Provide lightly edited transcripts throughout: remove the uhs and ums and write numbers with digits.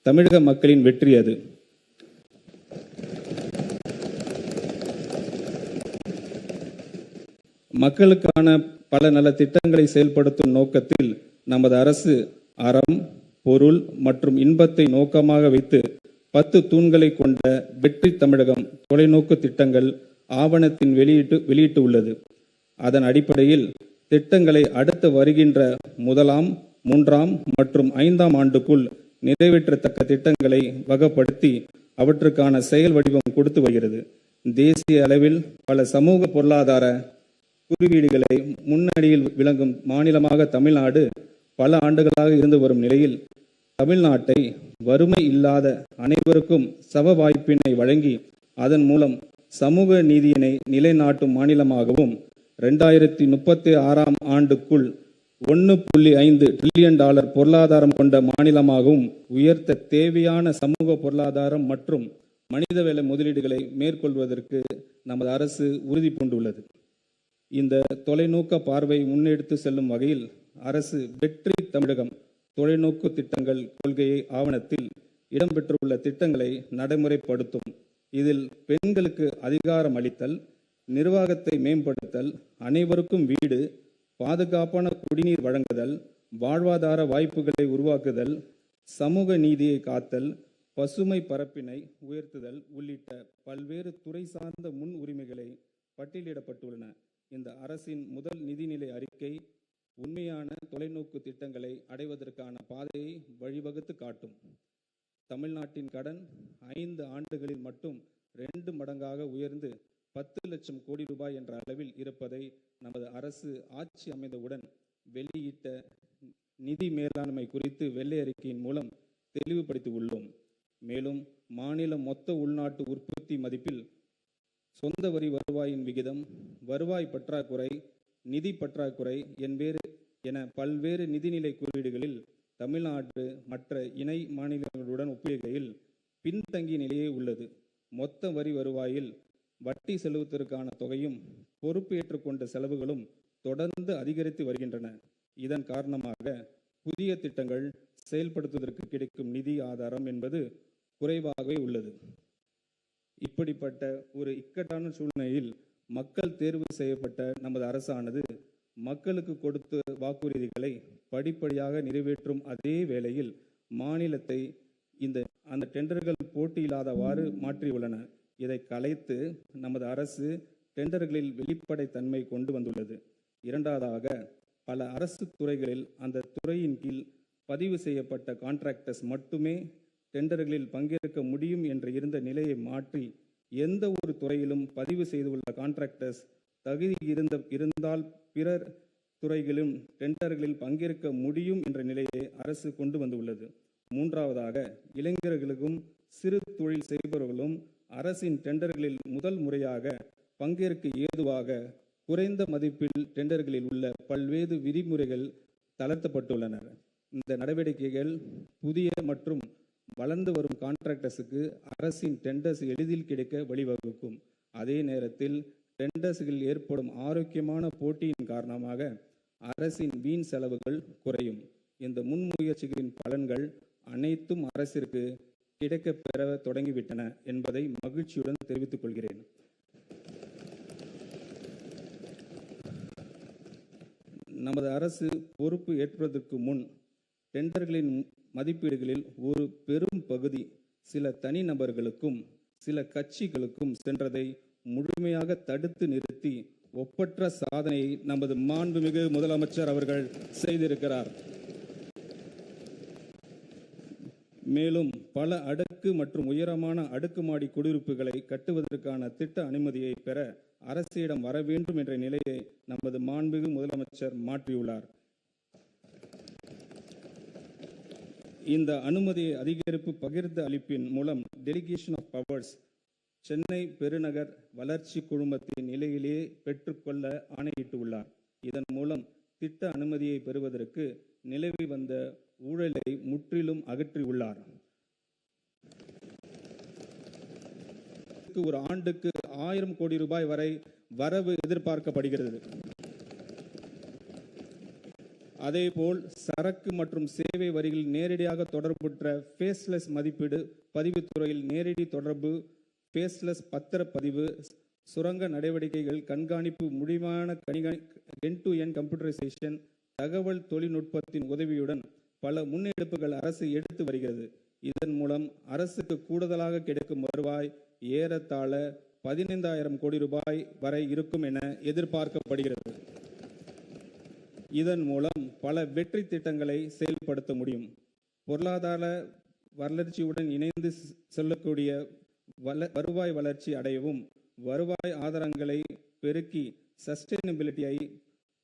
தமிழக மக்களின் வெற்றி அது. மக்களுக்கான பல நல திட்டங்களை செயல்படுத்தும் நோக்கத்தில் நமது அரசு அறம், பொருள் மற்றும் இன்பத்தை நோக்கமாக வைத்து 10 தூண்களை கொண்ட வெற்றி தமிழகம் தொலைநோக்கு திட்டங்கள் ஆவணத்தின் வெளியிட்டு உள்ளது. அதன் அடிப்படையில் திட்டங்களை அடுத்து வருகின்ற 1ஆம், 3ஆம் மற்றும் 5ஆம் ஆண்டுக்குள் நிறைவேற்றத்தக்க திட்டங்களை வகைப்படுத்தி அவற்றுக்கான செயல் வடிவம் கொடுத்து வருகிறது. தேசிய அளவில் பல சமூக பொருளாதார குறியீடுகளை முன்னணியில் விளங்கும் மாநிலமாக தமிழ்நாடு பல ஆண்டுகளாக இருந்து வரும் நிலையில் தமிழ்நாட்டை வறுமை இல்லாத அனைவருக்கும் சம வாய்ப்பினை வழங்கி அதன் மூலம் சமூக நீதியினை நிலைநாட்டும் மாநிலமாகவும் 2036ஆம் ஆண்டுக்குள் $1.5 டிரில்லியன் பொருளாதாரம் கொண்ட மாநிலமாகவும் உயர்த்த தேவையான சமூக பொருளாதாரம் மற்றும் மனிதவள முதலீடுகளை மேற்கொள்வதற்கு நமது அரசு உறுதி பூண்டுள்ளது. இந்த தொலைநோக்க பார்வை முன்னெடுத்து செல்லும் வகையில் அரசு வெற்றி தமிழகம் தொலைநோக்கு திட்டங்கள் கொள்கையை ஆவணத்தில் இடம்பெற்றுள்ள திட்டங்களை நடைமுறைப்படுத்தும். இதில் பெண்களுக்கு அதிகாரம் அளித்தல், நிர்வாகத்தை மேம்படுத்தல், அனைவருக்கும் வீடு, பாதுகாப்பான குடிநீர் வழங்குதல், வாழ்வாதார வாய்ப்புகளை உருவாக்குதல், சமூக நீதியை காத்தல், பசுமை பரப்பினை உயர்த்துதல் உள்ளிட்ட பல்வேறு துறை சார்ந்த முன் உரிமைகளை பட்டியலிடப்பட்டுள்ளன. இந்த அரசின் முதல் நிதிநிலை அறிக்கை உண்மையான தொலைநோக்கு திட்டங்களை அடைவதற்கான பாதையை வழிவகுத்து காட்டும். தமிழ்நாட்டின் கடன் 5 ஆண்டுகளில் மட்டும் 2 மடங்காக உயர்ந்து 10 லட்சம் கோடி ரூபாய் என்ற அளவில் இருப்பதை நமது அரசு ஆட்சி அமைந்தவுடன் வெளியிட்ட நிதி மேலாண்மை குறித்து வெள்ளை அறிக்கையின் மூலம் தெளிவுபடுத்தி உள்ளோம். மேலும் மாநில மொத்த உள்நாட்டு உற்பத்தி மதிப்பில் சொந்த வரி வருவாயின் விகிதம், வருவாய் பற்றாக்குறை, நிதி பற்றாக்குறை என பல்வேறு நிதிநிலை குறியீடுகளில் தமிழ்நாடு மற்ற இணை மாநிலங்களுடன் ஒப்பிடுகையில் பின்தங்கிய நிலையே உள்ளது. மொத்த வரி வருவாயில் வட்டி செலுத்துவதற்கான தொகையும் பொறுப்பு ஏற்றுக்கொண்ட செலவுகளும் தொடர்ந்து அதிகரித்து வருகின்றன. இதன் காரணமாக புதிய திட்டங்கள் செயல்படுத்துவதற்கு கிடைக்கும் நிதி ஆதாரம் என்பது குறைவாகவே உள்ளது. இப்படிப்பட்ட ஒரு இக்கட்டான சூழ்நிலையில் மக்கள் தேர்வு செய்யப்பட்ட நமது அரசானது மக்களுக்கு கொடுத்த வாக்குறுதிகளை படிப்படியாக நிறைவேற்றும் அதே வேளையில் மாநிலத்தை அந்த டெண்டர்கள் போட்டியில்லாதவாறு மாற்றியுள்ளன. இதை கலைத்து நமது அரசு டெண்டர்களில் வெளிப்படைத்தன்மை கொண்டு வந்துள்ளது. இரண்டாவதாக, பல அரசு துறைகளில் அந்த துறையின் கீழ் பதிவு செய்யப்பட்ட கான்ட்ராக்டர்ஸ் மட்டுமே டெண்டர்களில் பங்கேற்க முடியும் என்று இருந்த நிலையை மாற்றி எந்த ஒரு துறையிலும் பதிவு செய்துள்ள கான்ட்ராக்டர்ஸ் தகுதி இருந்தால் பிறர் துறைகளிலும் டெண்டர்களில் பங்கேற்க முடியும் என்ற நிலையை அரசு கொண்டு வந்துள்ளது. மூன்றாவதாக, இளைஞர்களுக்கும் சிறு தொழில் செய்பவர்களும் அரசின் டெண்டர்களில் முதல் முறையாக பங்கேற்க ஏதுவாக குறைந்த மதிப்பில் டெண்டர்களில் உள்ள பல்வேறு விதிமுறைகள் தளர்த்தப்பட்டுள்ளன. இந்த நடவடிக்கைகள் புதிய மற்றும் வளர்ந்து வரும் கான்ட்ராக்டர்ஸுக்கு அரசின் டெண்டர்ஸ் எளிதில் கிடைக்க வழிவகுக்கும். அதே நேரத்தில் டெண்டர்ஸ்களில் ஏற்படும் ஆரோக்கியமான போட்டியின் காரணமாக அரசின் வீண் செலவுகள் குறையும். இந்த முன்முயற்சிகளின் பலன்கள் அனைத்தும் அரசிற்கு கிடைக்கப் பெற தொடங்கிவிட்டன என்பதை மகிழ்ச்சியுடன் தெரிவித்துக் கொள்கிறேன். நமது அரசு பொறுப்பு ஏற்பதற்கு முன் டெண்டர்களின் மதிப்பீடுகளில் ஒரு பெரும் பகுதி சில தனிநபர்களுக்கும் சில கட்சிகளுக்கும் சென்றதை முழுமையாக தடுத்து நிறுத்தி ஒப்பற்ற சாதனையை நமது மாண்புமிகு முதலமைச்சர் அவர்கள் செய்திருக்கிறார். மேலும் பல அடுக்கு மற்றும் உயரமான அடுக்குமாடி குடியிருப்புகளை கட்டுவதற்கான திட்ட அனுமதியை பெற அரசிடம் வர வேண்டும் என்ற நிலையை நமது மாண்புமிகு முதலமைச்சர் மாற்றியுள்ளார். இந்த அனுமதியை அதிகரிப்பு பகிர்ந்து அளிப்பின் மூலம் டெலிகேஷன் ஆஃப் பவர்ஸ் சென்னை பெருநகர் வளர்ச்சி குழுமத்தின் நிலையிலேயே பெற்றுக்கொள்ள ஆணையிட்டுள்ளார். இதன் மூலம் திட்ட அனுமதியை பெறுவதற்கு நிலவி வந்த ஊழலை முற்றிலும் அகற்றியுள்ளார். ஒரு ஆண்டுக்கு 1000 கோடி ரூபாய் வரை வரவு எதிர்பார்க்கப்படுகிறது. அதேபோல் சரக்கு மற்றும் சேவை வரிகளில் நேரடியாக தொடர்புற்ற ஃபேஸ்லெஸ் மதிப்பீடு, பதிவுத்துறையில் நேரடி தொடர்பு, ஃபேஸ்லெஸ் பத்திரப்பதிவு, சுரங்க நடவடிக்கைகள் கண்காணிப்பு, முடிவான எண்ட் டு எண்ட் கம்ப்யூட்டரைசேஷன், தகவல் தொழில்நுட்பத்தின் உதவியுடன் பல முன்னெடுப்புகள் அரசு எடுத்து வருகிறது. இதன் மூலம் அரசுக்கு கூடுதலாக கிடைக்கும் வருவாய் ஏறத்தாழ 15,000 கோடி ரூபாய் வரை இருக்கும் என எதிர்பார்க்கப்படுகிறது. இதன் மூலம் பல வெற்றி திட்டங்களை செயல்படுத்த முடியும். பொருளாதார வளர்ச்சியுடன் இணைந்து செல்லக்கூடிய வருவாய் வளர்ச்சி அடையவும், வருவாய் ஆதாரங்களை பெருக்கி சஸ்டைனபிலிட்டியை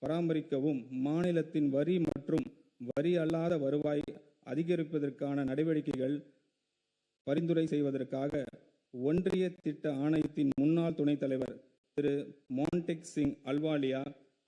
பராமரிக்கவும், மாநிலத்தின் வரி மற்றும் வரி அல்லாத வருவாய் அதிகரிப்பதற்கான நடவடிக்கைகள் பரிந்துரை செய்வதற்காக ஒன்றிய திட்ட ஆணையத்தின் முன்னாள் துணைத் தலைவர் திரு மான்டெக் சிங் அல்வாலியா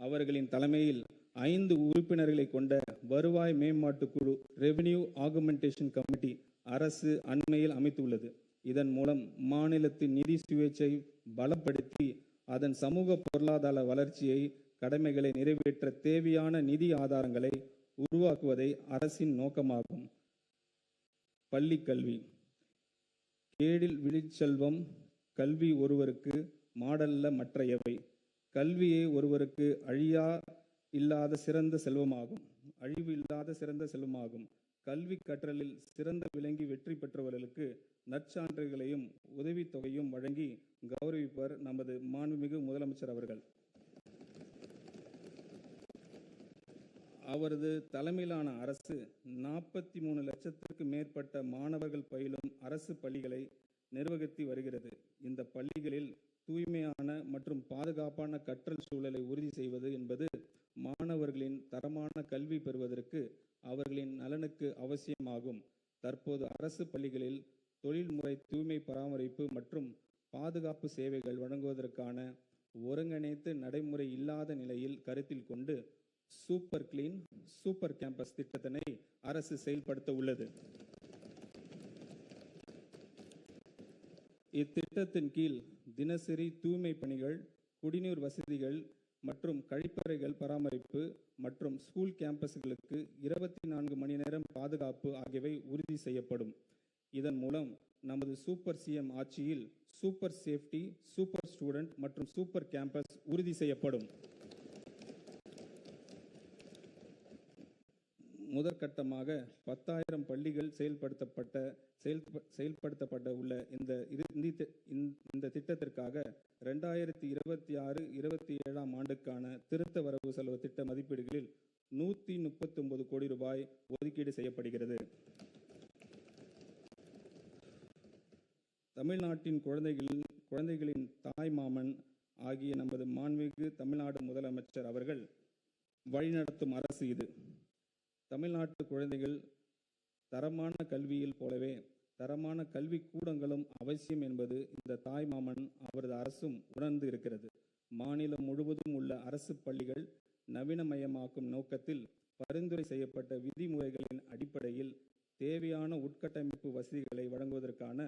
அவர்களின் தலைமையில் 5 உறுப்பினர்களை கொண்ட வருவாய் மேம்பாட்டு குழு ரெவென்யூ ஆகுமெண்டேஷன் கமிட்டி அரசு அண்மையில் அமைத்துள்ளது. இதன் மூலம் மாநிலத்தின் நிதி சுயேட்சை பலப்படுத்தி அதன் சமூக பொருளாதார வளர்ச்சியை கடமைகளை நிறைவேற்ற தேவையான நிதி ஆதாரங்களை உருவாக்குவதை அரசின் நோக்கமாகும். பள்ளி கல்வி. கேடில் விழிச்செல்வம் கல்வி ஒருவருக்கு மாடல்ல மற்ற எவை. கல்வியே ஒருவருக்கு அழிவு இல்லாத சிறந்த செல்வமாகும். கல்வி கற்றலில் சிறந்த விளங்கி வெற்றி பெற்றவர்களுக்கு நற்சான்றுகளையும் உதவித்தொகையும் வழங்கி கௌரவிப்பர் நமது மாண்புமிகு முதலமைச்சர் அவர்கள். அவரது தலைமையிலான அரசு 43 லட்சத்திற்கு மேற்பட்ட மாணவர்கள் பயிலும் அரசு பள்ளிகளை நிர்வகித்து வருகிறது. இந்த பள்ளிகளில் தூய்மையான மற்றும் பாதுகாப்பான கற்றல் சூழலை உறுதி செய்வது என்பது மாணவர்களின் தரமான கல்வி பெறுவதற்கு அவர்களின் நலனுக்கு அவசியமாகும். தற்போது அரசு பள்ளிகளில் தொழில்முறை தூய்மை பராமரிப்பு மற்றும் பாதுகாப்பு சேவைகள் வழங்குவதற்கான ஒருங்கிணைத்து நடைமுறை இல்லாத நிலையில் கருத்தில் கொண்டு சூப்பர் கிளீன் சூப்பர் கேம்பஸ் திட்டத்தினை அரசு செயல்படுத்த உள்ளது. இத்திட்டத்தின் கீழ் தினசரி தூய்மை பணிகள், குடிநீர் வசதிகள் மற்றும் கழிப்பறைகள் பராமரிப்பு மற்றும் ஸ்கூல் கேம்பஸ்களுக்கு 24 மணி நேரம் பாதுகாப்பு ஆகியவை உறுதி செய்யப்படும். இதன் மூலம் நமது சூப்பர் சிஎம் ஆட்சியில் சூப்பர் சேஃப்டி, சூப்பர் ஸ்டூடெண்ட் மற்றும் சூப்பர் கேம்பஸ் உறுதி செய்யப்படும். முதற்கட்டமாக 10,000 பள்ளிகள் செயல்படுத்தப்பட உள்ள இந்த திட்டத்திற்காக 2026-27 ஆண்டுக்கான திருத்த வரவு செலவு திட்ட மதிப்பீடுகளில் 139 கோடி ரூபாய் ஒதுக்கீடு செய்யப்படுகிறது. தமிழ்நாட்டின் குழந்தைகளின் தாய் மாமன் ஆகிய நமது மாண்புமிகு தமிழ்நாடு முதலமைச்சர் அவர்கள் வழிநடத்தும் அரசு இது. தமிழ்நாட்டு குழந்தைகள் தரமான கல்வியில் போலவே தரமான கல்வி கூடங்களும் அவசியம் என்பது இந்த தாய்மாமன் அவரது அரசும் உணர்ந்து இருக்கிறது. மாநிலம் முழுவதும் உள்ள அரசு பள்ளிகள் நவீனமயமாக்கும் நோக்கத்தில் பரிந்துரை செய்யப்பட்ட விதிமுறைகளின் அடிப்படையில் தேவையான உட்கட்டமைப்பு வசதிகளை வழங்குவதற்கான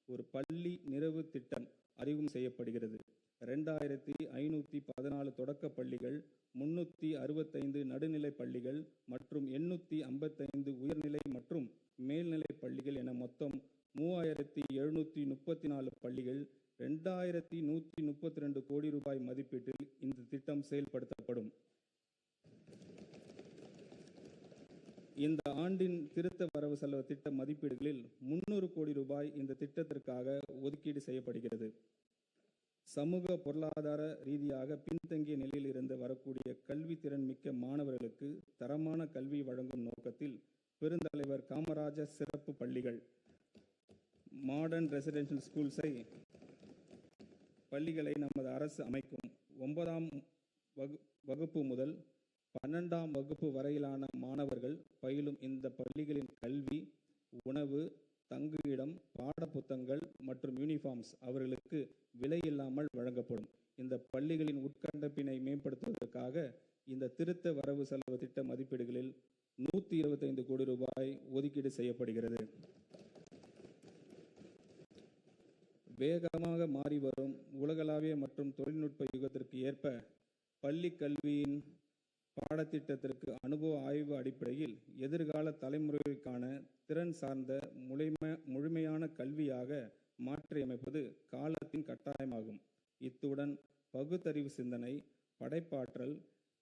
ஒரு பள்ளி நிறைவு திட்டம் அறிமுகம் செய்யப்படுகிறது. 2514 தொடக்க பள்ளிகள், 365 நடுநிலை பள்ளிகள் மற்றும் 855 உயர்நிலை மற்றும் மேல்நிலை பள்ளிகள் என மொத்தம் 3734 பள்ளிகள் 2132 கோடி ரூபாய் மதிப்பீட்டில் இந்த திட்டம் செயல்படுத்தப்படும். இந்த ஆண்டின் திருத்த வரவு செலவு திட்ட மதிப்பீடுகளில் 300 கோடி ரூபாய் இந்த திட்டத்திற்காக ஒதுக்கீடு செய்யப்படுகிறது. சமூக பொருளாதார ரீதியாக பின்தங்கிய நிலையில் இருந்து வரக்கூடிய கல்வி திறன் மிக்க மாணவர்களுக்கு தரமான கல்வி வழங்கும் நோக்கத்தில் பெருந்தலைவர் காமராஜர் சிறப்பு பள்ளிகள், மாடர்ன் ரெசிடென்ஷியல் ஸ்கூல்ஸை பள்ளிகளை நமது அரசு அமைக்கும். 9ஆம் வகுப்பு முதல் 12ஆம் வகுப்பு வரையிலான மாணவர்கள் பயிலும் இந்த பள்ளிகளின் கல்வி, உணவு, தங்குயிடம், பாடப்புத்தகங்கள் மற்றும் யூனிஃபார்ம்ஸ் அவர்களுக்கு விலை இல்லாமல் வழங்கப்படும். இந்த பள்ளிகளின் உட்கட்டமைப்பினை மேம்படுத்துவதற்காக இந்த திருத்த வரவு செலவு திட்ட மதிப்பீடுகளில் 125 கோடி ரூபாய் ஒதுக்கீடு செய்யப்படுகிறது. வேகமாக மாறி வரும் உலகளாவிய மற்றும் தொழில்நுட்ப யுகத்திற்கு ஏற்ப பள்ளி கல்வியின் பாடத்திட்டத்திற்கு அனுபவ ஆய்வு அடிப்படையில் எதிர்கால தலைமுறைக்கான திறன் சார்ந்த முழுமையான கல்வியாக மாற்றியமைப்பது காலத்தின் கட்டாயமாகும். இத்துடன் பகுத்தறிவு சிந்தனை, படைப்பாற்றல்,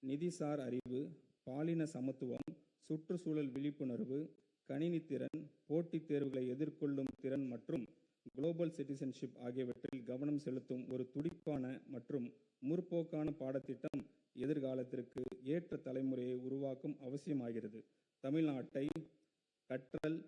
நிதிசார் அறிவு, பாலின சமத்துவம், சுற்றுச்சூழல் விழிப்புணர்வு, கணினி திறன், போட்டித் தேர்வுகளை எதிர்கொள்ளும் திறன் மற்றும் குளோபல் சிட்டிசன்ஷிப் ஆகியவற்றில் கவனம் செலுத்தும் ஒரு துடிப்பான மற்றும் முற்போக்கான பாடத்திட்டம் எதிர்காலத்திற்கு ஏற்ற தலைமுறையை உருவாக்கும் அவசியமாகிறது. தமிழ்நாட்டை கற்றல்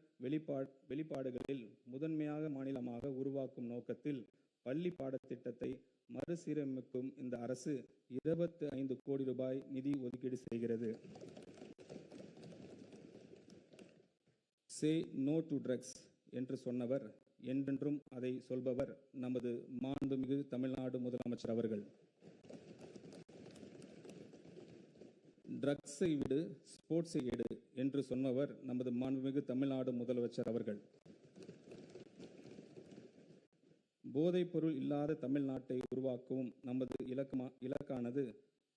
வெளிப்பாடுகளில் முதன்மையாக மாநிலமாக உருவாக்கும் நோக்கத்தில் பள்ளி பாடத்திட்டத்தை மறுசீரமைக்கும் இந்த அரசு 25 கோடி ரூபாய் நிதி ஒதுக்கீடு செய்கிறது. சே நோ டு ட்ரக்ஸ் என்று சொன்னவர், என்றென்றும் அதை சொல்பவர் நமது மாண்புமிகு தமிழ்நாடு முதலமைச்சர் அவர்கள். ட்ரக்ஸை விடு, ஸ்போர்ட்ஸை எடு என்று சொன்னவர் நமது மாண்புமிகு தமிழ்நாடு முதலமைச்சர் அவர்கள். போதைப்பொருள் இல்லாத தமிழ்நாட்டை உருவாக்கவும் நமது இலக்கானது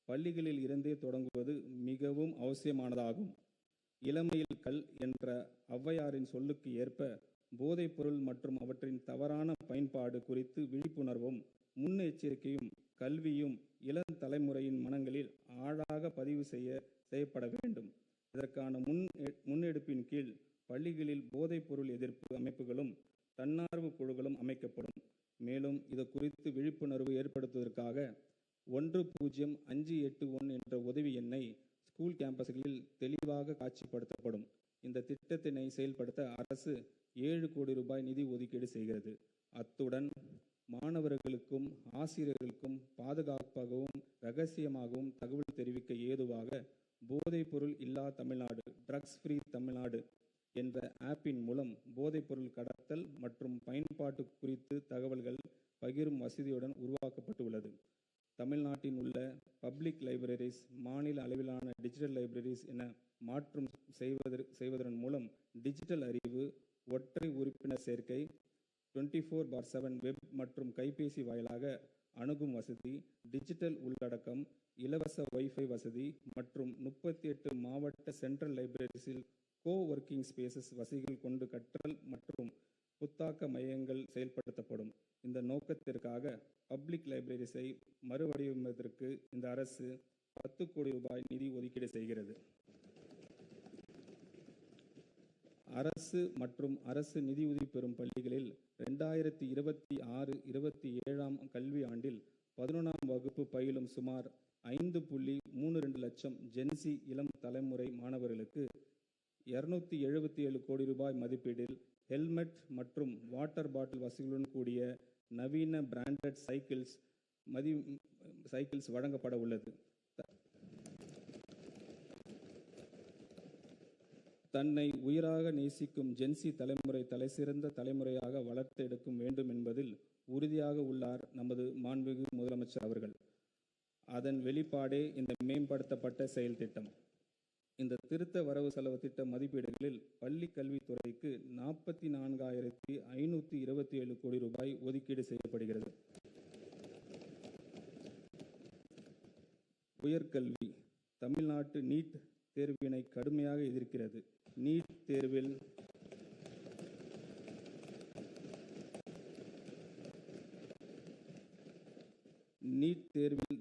பள்ளிகளில் இருந்தே தொடங்குவது மிகவும் அவசியமானதாகும். இளமையில் கல் என்ற ஔவையாரின் சொல்லுக்கு ஏற்ப போதைப்பொருள் மற்றும் அவற்றின் தவறான பயன்பாடு குறித்து விழிப்புணர்வும் முன்னெச்சரிக்கையும் கல்வியும் இளம் தலைமுறையின் மனங்களில் ஆழாக பதிவு செய்யப்பட வேண்டும். இதற்கான முன்னெடுப்பின் கீழ் பள்ளிகளில் போதைப்பொருள் எதிர்ப்பு அமைப்புகளும் தன்னார்வ குழுக்களும் அமைக்கப்படும். மேலும் இது குறித்து விழிப்புணர்வு ஏற்படுத்துவதற்காக 10581 என்ற உதவி எண்ணை ஸ்கூல் கேம்பஸ்களில் தெளிவாக காட்சிப்படுத்தப்படும். இந்த திட்டத்தினை செயல்படுத்த அரசு 7 கோடி ரூபாய் நிதி ஒதுக்கீடு செய்கிறது. அத்துடன் மாணவர்களுக்கும் ஆசிரியர்களுக்கும் பாதுகாப்பாகவும் இரகசியமாகவும் தகவல் தெரிவிக்க ஏதுவாக போதைப்பொருள் இல்லா தமிழ்நாடு, ட்ரக்ஸ் ஃப்ரீ தமிழ்நாடு என்ற ஆப்பின் மூலம் போதைப்பொருள் கடத்தல் மற்றும் பயன்பாட்டு குறித்து தகவல்கள் பகிரும் வசதியுடன் உருவாக்கப்பட்டுள்ளது. தமிழ்நாட்டின் உள்ள பப்ளிக் லைப்ரரிஸ் மாநில அளவிலான டிஜிட்டல் லைப்ரரிஸ் என மாற்றம் செய்வதன் மூலம் டிஜிட்டல் அறிவு, ஒற்றை உறுப்பினர் சேர்க்கை, 24/7 வெப் மற்றும் கைபேசி வாயிலாக அணுகும் வசதி, டிஜிட்டல் உள்ளடக்கம், இலவச வைஃபை வசதி மற்றும் 38 மாவட்ட சென்ட்ரல் லைப்ரரிஸில் கோ-ஒர்க்கிங் ஸ்பேசஸ் வசதிகள் கொண்டு கற்றல் மற்றும் புத்தாக்க மையங்கள் செயல்படுத்தப்படும். இந்த நோக்கத்திற்காக பப்ளிக் லைப்ரரிஸை மறுவடிவமைப்பதற்கு இந்த அரசு 10 கோடி ரூபாய் நிதி ஒதுக்கீடு செய்கிறது. அரசு மற்றும் அரசு நிதியுதவி பெறும் பள்ளிகளில் 2026-27 கல்வி ஆண்டில் 11ஆம் வகுப்பு பயிலும் சுமார் 5.32 லட்சம் ஜென்சி இளம் தலைமுறை மாணவர்களுக்கு 277 கோடி ரூபாய் மதிப்பீட்டில் ஹெல்மெட் மற்றும் வாட்டர் பாட்டில் வசதிகளுடன் கூடிய நவீன பிராண்டட் சைக்கிள்ஸ் வழங்கப்பட உள்ளது. தன்னை உயிராக நேசிக்கும் ஜென்சி தலைமுறை தலைசிறந்த தலைமுறையாக வளர்த்தெடுக்க வேண்டும் என்பதில் உறுதியாக உள்ளார் நமது மாண்புமிகு முதலமைச்சர் அவர்கள். அதன் வெளிப்பாடே இந்த மேம்படுத்தப்பட்ட செயல் திட்டம். இந்த திருத்த வரவு செலவு திட்ட மதிப்பீடுகளில் பள்ளி கல்வித்துறைக்கு 44,527 கோடி ரூபாய் ஒதுக்கீடு செய்யப்படுகிறது. உயர்கல்வி தமிழ்நாட்டு நீட் தேர்வினை கடுமையாக எதிர்க்கிறது. நீட் தேர்வில்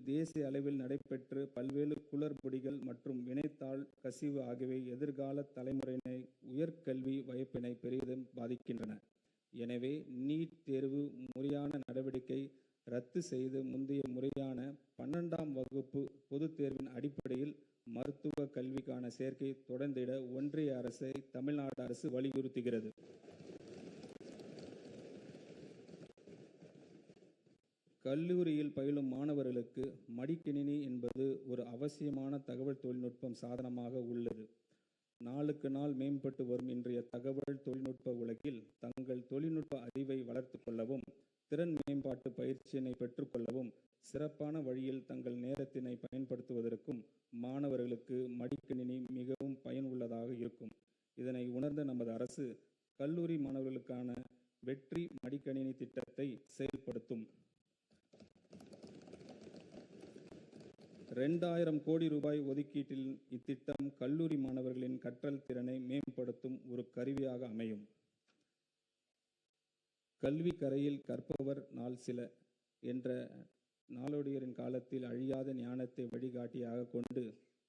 தேசிய அளவில் நடைபெற்று பல்வேறு குளறுபடிகள் மற்றும் வினைத்தாள் கசிவு ஆகியவை எதிர்கால தலைமுறையினை உயர்கல்வி வாய்ப்பினை பெரிதும் பாதிக்கின்றன. எனவே நீட் தேர்வு முறையான நடவடிக்கை ரத்து செய்து முந்தைய முறையான 12ஆம் வகுப்பு பொதுத் தேர்வின் அடிப்படையில் மருத்துவ கல்விக்கான சேர்க்கை தொடர்ந்திட ஒன்றிய அரசை தமிழ்நாடு அரசு வலியுறுத்துகிறது. கல்லூரியில் பயிலும் மாணவர்களுக்கு மடிக்கணினி என்பது ஒரு அவசியமான தகவல் தொழில்நுட்பம் சாதனமாக உள்ளது. நாளுக்கு நாள் மேம்பட்டு வரும் இன்றைய தகவல் தொழில்நுட்ப உலகில் தங்கள் தொழில்நுட்ப அறிவை வளர்த்து கொள்ளவும், திறன் மேம்பாட்டு பயிற்சியினை பெற்றுக்கொள்ளவும், சிறப்பான வழியில் தங்கள் நேரத்தினை பயன்படுத்துவதற்கும் மாணவர்களுக்கு மடிக்கணினி மிகவும் பயனுள்ளதாக இருக்கும். இதனை உணர்ந்த நமது அரசு கல்லூரி மாணவர்களுக்கான வெற்றி மடிக்கணினி திட்டத்தை செயல்படுத்தும். 2000 கோடி ரூபாய் ஒதுக்கீட்டில் இத்திட்டம் கல்லூரி மாணவர்களின் கற்றல் திறனை மேம்படுத்தும் ஒரு கருவியாக அமையும். கல்வி கரையில் கற்பவர் நாள் சில என்ற நாளோடியரின் காலத்தில் அழியாத ஞானத்தை வழிகாட்டியாக கொண்டு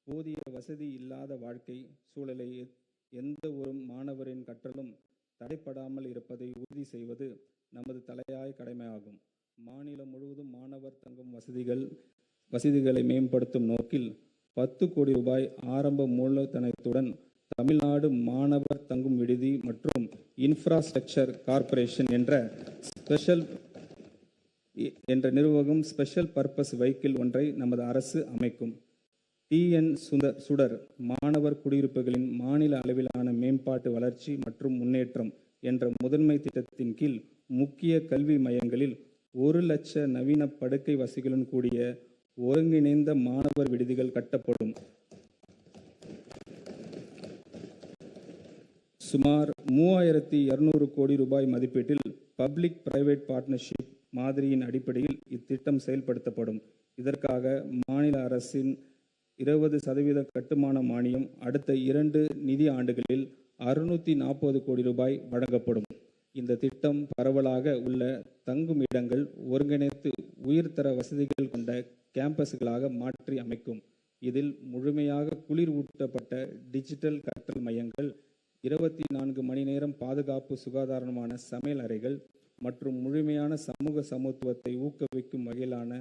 போதிய வசதி இல்லாத வாழ்க்கை சூழலை எந்த ஒரு மாணவரின் கற்றலும் தடைப்படாமல் இருப்பதை உறுதி செய்வது நமது தலையாய கடமையாகும். மாநிலம் முழுவதும் மாணவர் தங்கும் வசதிகளை மேம்படுத்தும் நோக்கில் 10 கோடி ரூபாய் ஆரம்ப மூலதனத்துடன் தமிழ்நாடு மாணவர் தங்கும் விடுதி மற்றும் இன்ஃப்ராஸ்ட்ரக்சர் கார்ப்பரேஷன் என்ற நிறுவனம் ஸ்பெஷல் பர்பஸ் வெஹிக்கிள் ஒன்றை நமது அரசு அமைக்கும். TN சுடர் மாணவர் குடியிருப்புகளின் மாநில அளவிலான மேம்பாட்டு வளர்ச்சி மற்றும் முன்னேற்றம் என்ற முதன்மை திட்டத்தின் கீழ் முக்கிய கல்வி மையங்களில் 1 லட்ச நவீன படுக்கை வசதிகளுடன் கூடிய ஒருங்கிணைந்த மாணவர் விடுதிகள் கட்டப்படும். சுமார் 3200 கோடி ரூபாய் மதிப்பீட்டில் பப்ளிக் பிரைவேட் பார்ட்னர்ஷிப் மாதிரியின் அடிப்படையில் இத்திட்டம் செயல்படுத்தப்படும். இதற்காக மாநில அரசின் 20% கட்டுமான மானியம் அடுத்த 2 நிதி ஆண்டுகளில் 640 கோடி ரூபாய் வழங்கப்படும். இந்த திட்டம் பரவலாக உள்ள தங்கும் இடங்கள் ஒருங்கிணைத்து உயர்தர வசதிகள் கொண்ட கேம்பஸ்களாக மாற்றி அமைக்கும். இதில் முழுமையாக குளிர் ஊட்டப்பட்ட டிஜிட்டல் கற்றல் மையங்கள், 24 மணி நேரம் பாதுகாப்பு சுகாதாரமான சமையல் அறைகள் மற்றும் முழுமையான சமூக சமத்துவத்தை ஊக்குவிக்கும் வகையிலான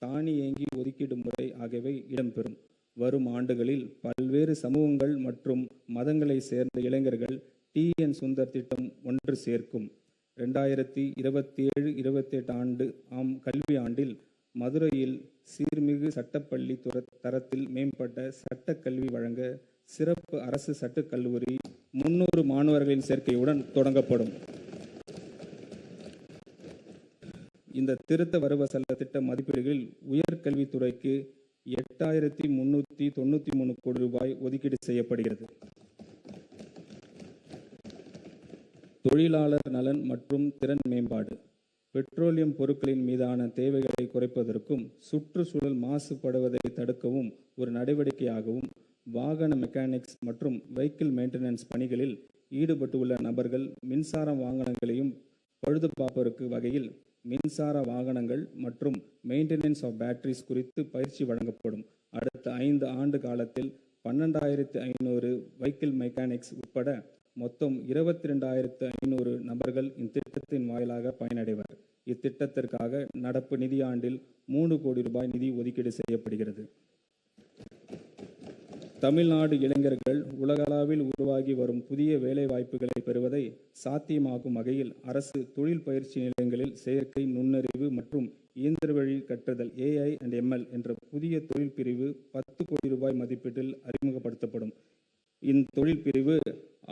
தானியங்கி ஒதுக்கீடு முறை ஆகியவை இடம்பெறும். வரும் ஆண்டுகளில் பல்வேறு சமூகங்கள் மற்றும் மதங்களை சேர்ந்த இளைஞர்கள் TN சுந்தர் திட்டம் ஒன்று சேர்க்கும். 2027-28 கல்வி ஆண்டில் மதுரையில் சீர்மிகு சட்டப்பள்ளி தரத்தில் மேம்பட்ட சட்டக்கல்வி வழங்க சிறப்பு அரசு சட்டக் கல்லூரி 300 மாணவர்களின் சேர்க்கையுடன் தொடங்கப்படும். இந்த திருத்த வரவு செலவு திட்ட மதிப்பீடுகளில் உயர்கல்வித்துறைக்கு 8393 கோடி ரூபாய் ஒதுக்கீடு செய்யப்படுகிறது. தொழிலாளர் நலன் மற்றும் திறன் மேம்பாடு, பெட்ரோலியம் பொருட்களின் மீதான தேவைகளை குறைப்பதற்கும் சுற்றுச்சூழல் மாசுபடுவதை தடுக்கவும் ஒரு நடவடிக்கையாகவும் வாகன மெக்கானிக்ஸ் மற்றும் வெஹிக்கிள் மெயின்டெனன்ஸ் பணிகளில் ஈடுபட்டுள்ள நபர்கள் மின்சார வாகனங்களையும் பழுது பார்ப்பதற்கு வகையில் மின்சார வாகனங்கள் மற்றும் மெயின்டெனன்ஸ் ஆஃப் பேட்டரிஸ் குறித்து பயிற்சி வழங்கப்படும். அடுத்த 5 ஆண்டு காலத்தில் 12500 வெஹிக்கிள் மெக்கானிக்ஸ் உட்பட மொத்தம் 22,500 நபர்கள் இத்திட்டத்தின் வாயிலாக பயனடைவர். இத்திட்டத்திற்காக நடப்பு நிதியாண்டில் 3 கோடி ரூபாய் நிதி ஒதுக்கீடு செய்யப்படுகிறது. தமிழ்நாடு இளைஞர்கள் உலகளவில் உருவாகி வரும் புதிய வேலை வாய்ப்புகளை பெறுவதை சாத்தியமாக்கும் வகையில் அரசு தொழில் பயிற்சி நிலையங்களில் செயற்கை நுண்ணறிவு மற்றும் இயந்திர வழி கற்றுதல் AI&ML என்ற புதிய தொழில் பிரிவு 10 கோடி ரூபாய் மதிப்பீட்டில் அறிமுகப்படுத்தப்படும். இத்தொழில் பிரிவு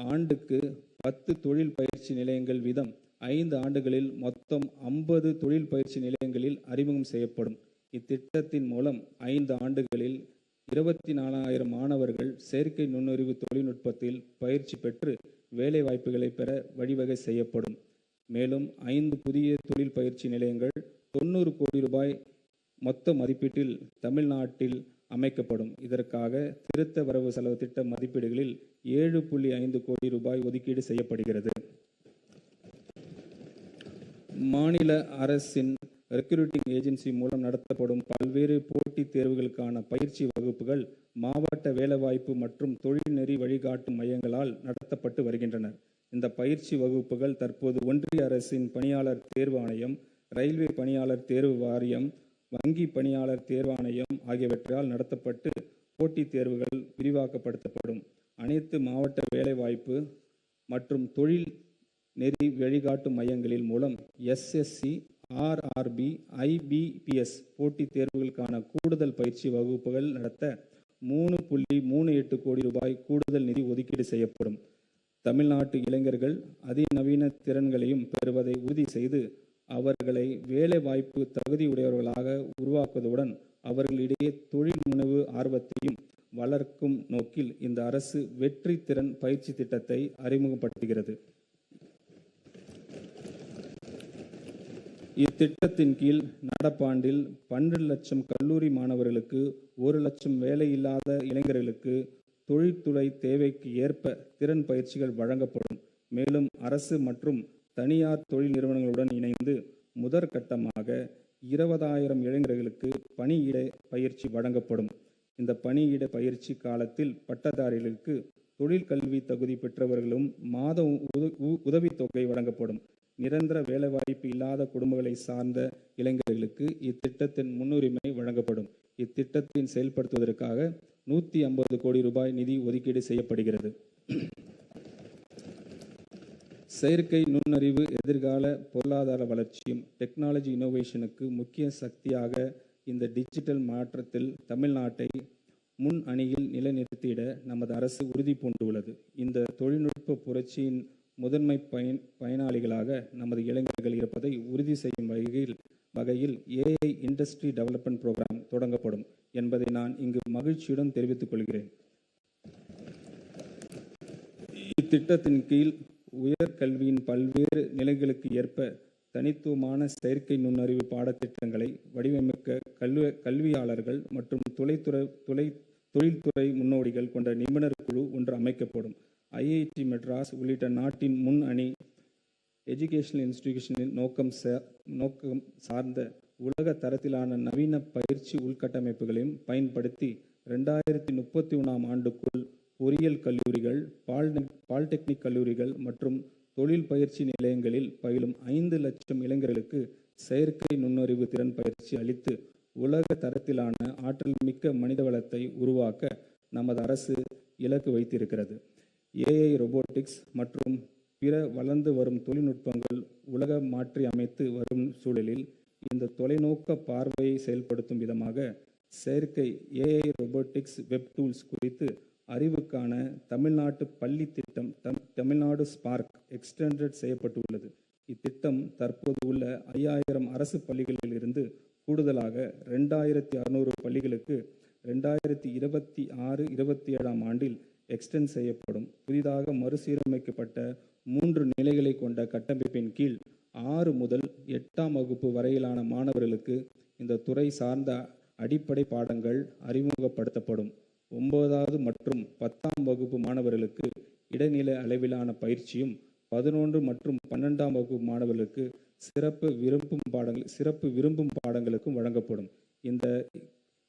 ஆண்டுக்கு 10 தொழில் பயிற்சி நிலையங்கள் வீதம் 5 ஆண்டுகளில் மொத்தம் 50 தொழில் பயிற்சி நிலையங்களில் அறிமுகம் செய்யப்படும். இத்திட்டத்தின் மூலம் 5 ஆண்டுகளில் 24,000 மாணவர்கள் செயற்கை நுண்ணறிவு தொழில்நுட்பத்தில் பயிற்சி பெற்று வேலை வாய்ப்புகளை பெற வழிவகை செய்யப்படும். மேலும் 5 புதிய தொழில் பயிற்சி நிலையங்கள் 90 கோடி ரூபாய் மொத்த மதிப்பீட்டில் தமிழ்நாட்டில் அமைக்கப்படும். இதற்காக திருத்த வரவு செலவு திட்ட மதிப்பீடுகளில் 7.5 கோடி ரூபாய் ஒதுக்கீடு செய்யப்படுகிறது. மாநில அரசின் ரெக்ரூட்டிங் ஏஜென்சி மூலம் நடத்தப்படும் பல்வேறு போட்டித் தேர்வுகளுக்கான பயிற்சி வகுப்புகள் மாவட்ட வேலைவாய்ப்பு மற்றும் தொழில்நெறி வழிகாட்டும் மையங்களால் நடத்தப்பட்டு வருகின்றன. இந்த பயிற்சி வகுப்புகள் தற்போது ஒன்றிய அரசின் பணியாளர் தேர்வு ஆணையம், ரயில்வே பணியாளர் தேர்வு வாரியம், வங்கி பணியாளர் தேர்வாணையம் ஆகியவற்றால் நடத்தப்பட்டு போட்டித் தேர்வுகள் விரிவாக்கப்படுத்தப்படும். அனைத்து மாவட்ட வேலைவாய்ப்பு மற்றும் தொழில் நெறி வழிகாட்டும் மையங்களின் மூலம் SSC, RRB, IBPS போட்டித் தேர்வுகளுக்கான கூடுதல் பயிற்சி வகுப்புகள் நடத்த 3.38 கோடி ரூபாய் கூடுதல் நிதி ஒதுக்கீடு செய்யப்படும். தமிழ்நாட்டு இளைஞர்கள் அதிநவீன திறன்களையும் பெறுவதை உறுதி செய்து அவர்களை வேலை வாய்ப்பு தகுதியுடையவர்களாக உருவாக்குவதுடன் அவர்களிடையே தொழில் முனைவு ஆர்வத்தையும் வளர்க்கும் நோக்கில் இந்த அரசு வெற்றி திறன் பயிற்சி திட்டத்தை அறிமுகப்படுத்துகிறது. இத்திட்டத்தின் கீழ் நடப்பாண்டில் 12 லட்சம் கல்லூரி மாணவர்களுக்கு 1 லட்சம் வேலையில்லாத இளைஞர்களுக்கு தொழில்துறை தேவைக்கு ஏற்ப திறன் பயிற்சிகள் வழங்கப்படும். மேலும் அரசு மற்றும் தனியார் தொழில் நிறுவனங்களுடன் இணைந்து முதற்கட்டமாக 20,000 இளைஞர்களுக்கு பணியிட பயிற்சி வழங்கப்படும். இந்த பணியிட பயிற்சி காலத்தில் பட்டதாரிகளுக்கு தொழிற்கல்வி தகுதி பெற்றவர்களும் மாத உதவித்தொகை வழங்கப்படும். நிரந்தர வேலைவாய்ப்பு இல்லாத குடும்பங்களை சார்ந்த இளைஞர்களுக்கு இத்திட்டத்தின் முன்னுரிமை வழங்கப்படும். இத்திட்டத்தின் செயல்படுத்துவதற்காக 150 கோடி ரூபாய் நிதி ஒதுக்கீடு செய்யப்படுகிறது. செயற்கை நுண்ணறிவு எதிர்கால பொருளாதார வளர்ச்சியும் டெக்னாலஜி இனோவேஷனுக்கு முக்கிய சக்தியாக இந்த டிஜிட்டல் மாற்றத்தில் தமிழ்நாட்டை முன் அணியில் நிலைநிறுத்திட நமது அரசு உறுதி பூண்டுள்ளது. இந்த தொழில்நுட்ப புரட்சியின் முதன்மை பயனாளிகளாக நமது இளைஞர்கள் இருப்பதை உறுதி செய்யும் வகையில் AI இண்டஸ்ட்ரி டெவலப்மெண்ட் புரோகிராம் தொடங்கப்படும் என்பதை நான் இங்கு மகிழ்ச்சியுடன் தெரிவித்துக் கொள்கிறேன். இத்திட்டத்தின் கீழ் உயர்கல்வியின் பல்வேறு நிலைகளுக்கு ஏற்ப தனித்துவமான செயற்கை நுண்ணறிவு பாடத்திட்டங்களை வடிவமைக்க கல்வியாளர்கள் மற்றும் தொழில்துறை முன்னோடிகள் கொண்ட நிபுணர் குழு ஒன்று அமைக்கப்படும். IIT மெட்ராஸ் உள்ளிட்ட நாட்டின் முன் அணி எஜுகேஷனல் இன்ஸ்டிடியூஷனின் நோக்கம் சார்ந்த உலக தரத்திலான நவீன பயிற்சி உள்கட்டமைப்புகளையும் பயன்படுத்தி 2031ஆம் ஆண்டுக்குள் பொறியியல் கல்லூரிகள், பாலிடெக்னிக் கல்லூரிகள் மற்றும் தொழில் பயிற்சி நிலையங்களில் பயிலும் 5 லட்சம் இளைஞர்களுக்கு செயற்கை நுண்ணறிவு திறன் பயிற்சி அளித்து உலக தரத்திலான ஆற்றல் மிக்க மனிதவளத்தை உருவாக்க நமது அரசு இலக்கு வைத்திருக்கிறது. AI, ரோபோட்டிக்ஸ் மற்றும் பிற வளர்ந்து வரும் தொழில்நுட்பங்கள் உலக மாற்றி அமைத்து வரும் சூழலில் இந்த தொலைநோக்க பார்வையை செயல்படுத்தும் விதமாக செயற்கை AI, ரோபோட்டிக்ஸ், வெப் டூல்ஸ் குறித்து அறிவுக்கான தமிழ்நாட்டு பள்ளி திட்டம் தமிழ்நாடு ஸ்பார்க் எக்ஸ்டெண்டட் செய்யப்பட்டுள்ளது. இத்திட்டம் தற்போது உள்ள 5000 அரசு பள்ளிகளில் இருந்து கூடுதலாக 2600 பள்ளிகளுக்கு 2026-27ஆம் ஆண்டில் எக்ஸ்டெண்ட் செய்யப்படும். புதிதாக மறுசீரமைக்கப்பட்ட 3 நிலைகளை கொண்ட கட்டமைப்பின் கீழ் 6 முதல் 8ஆம் வகுப்பு வரையிலான மாணவர்களுக்கு இந்த துறை சார்ந்த அடிப்படை பாடங்கள் அறிமுகப்படுத்தப்படும். 9வது மற்றும் 10ஆம் வகுப்பு மாணவர்களுக்கு இடைநிலை அளவிலான பயிற்சியும் 11 மற்றும் 12ஆம் வகுப்பு மாணவர்களுக்கு சிறப்பு விரும்பும் பாடங்களுக்கும் வழங்கப்படும். இந்த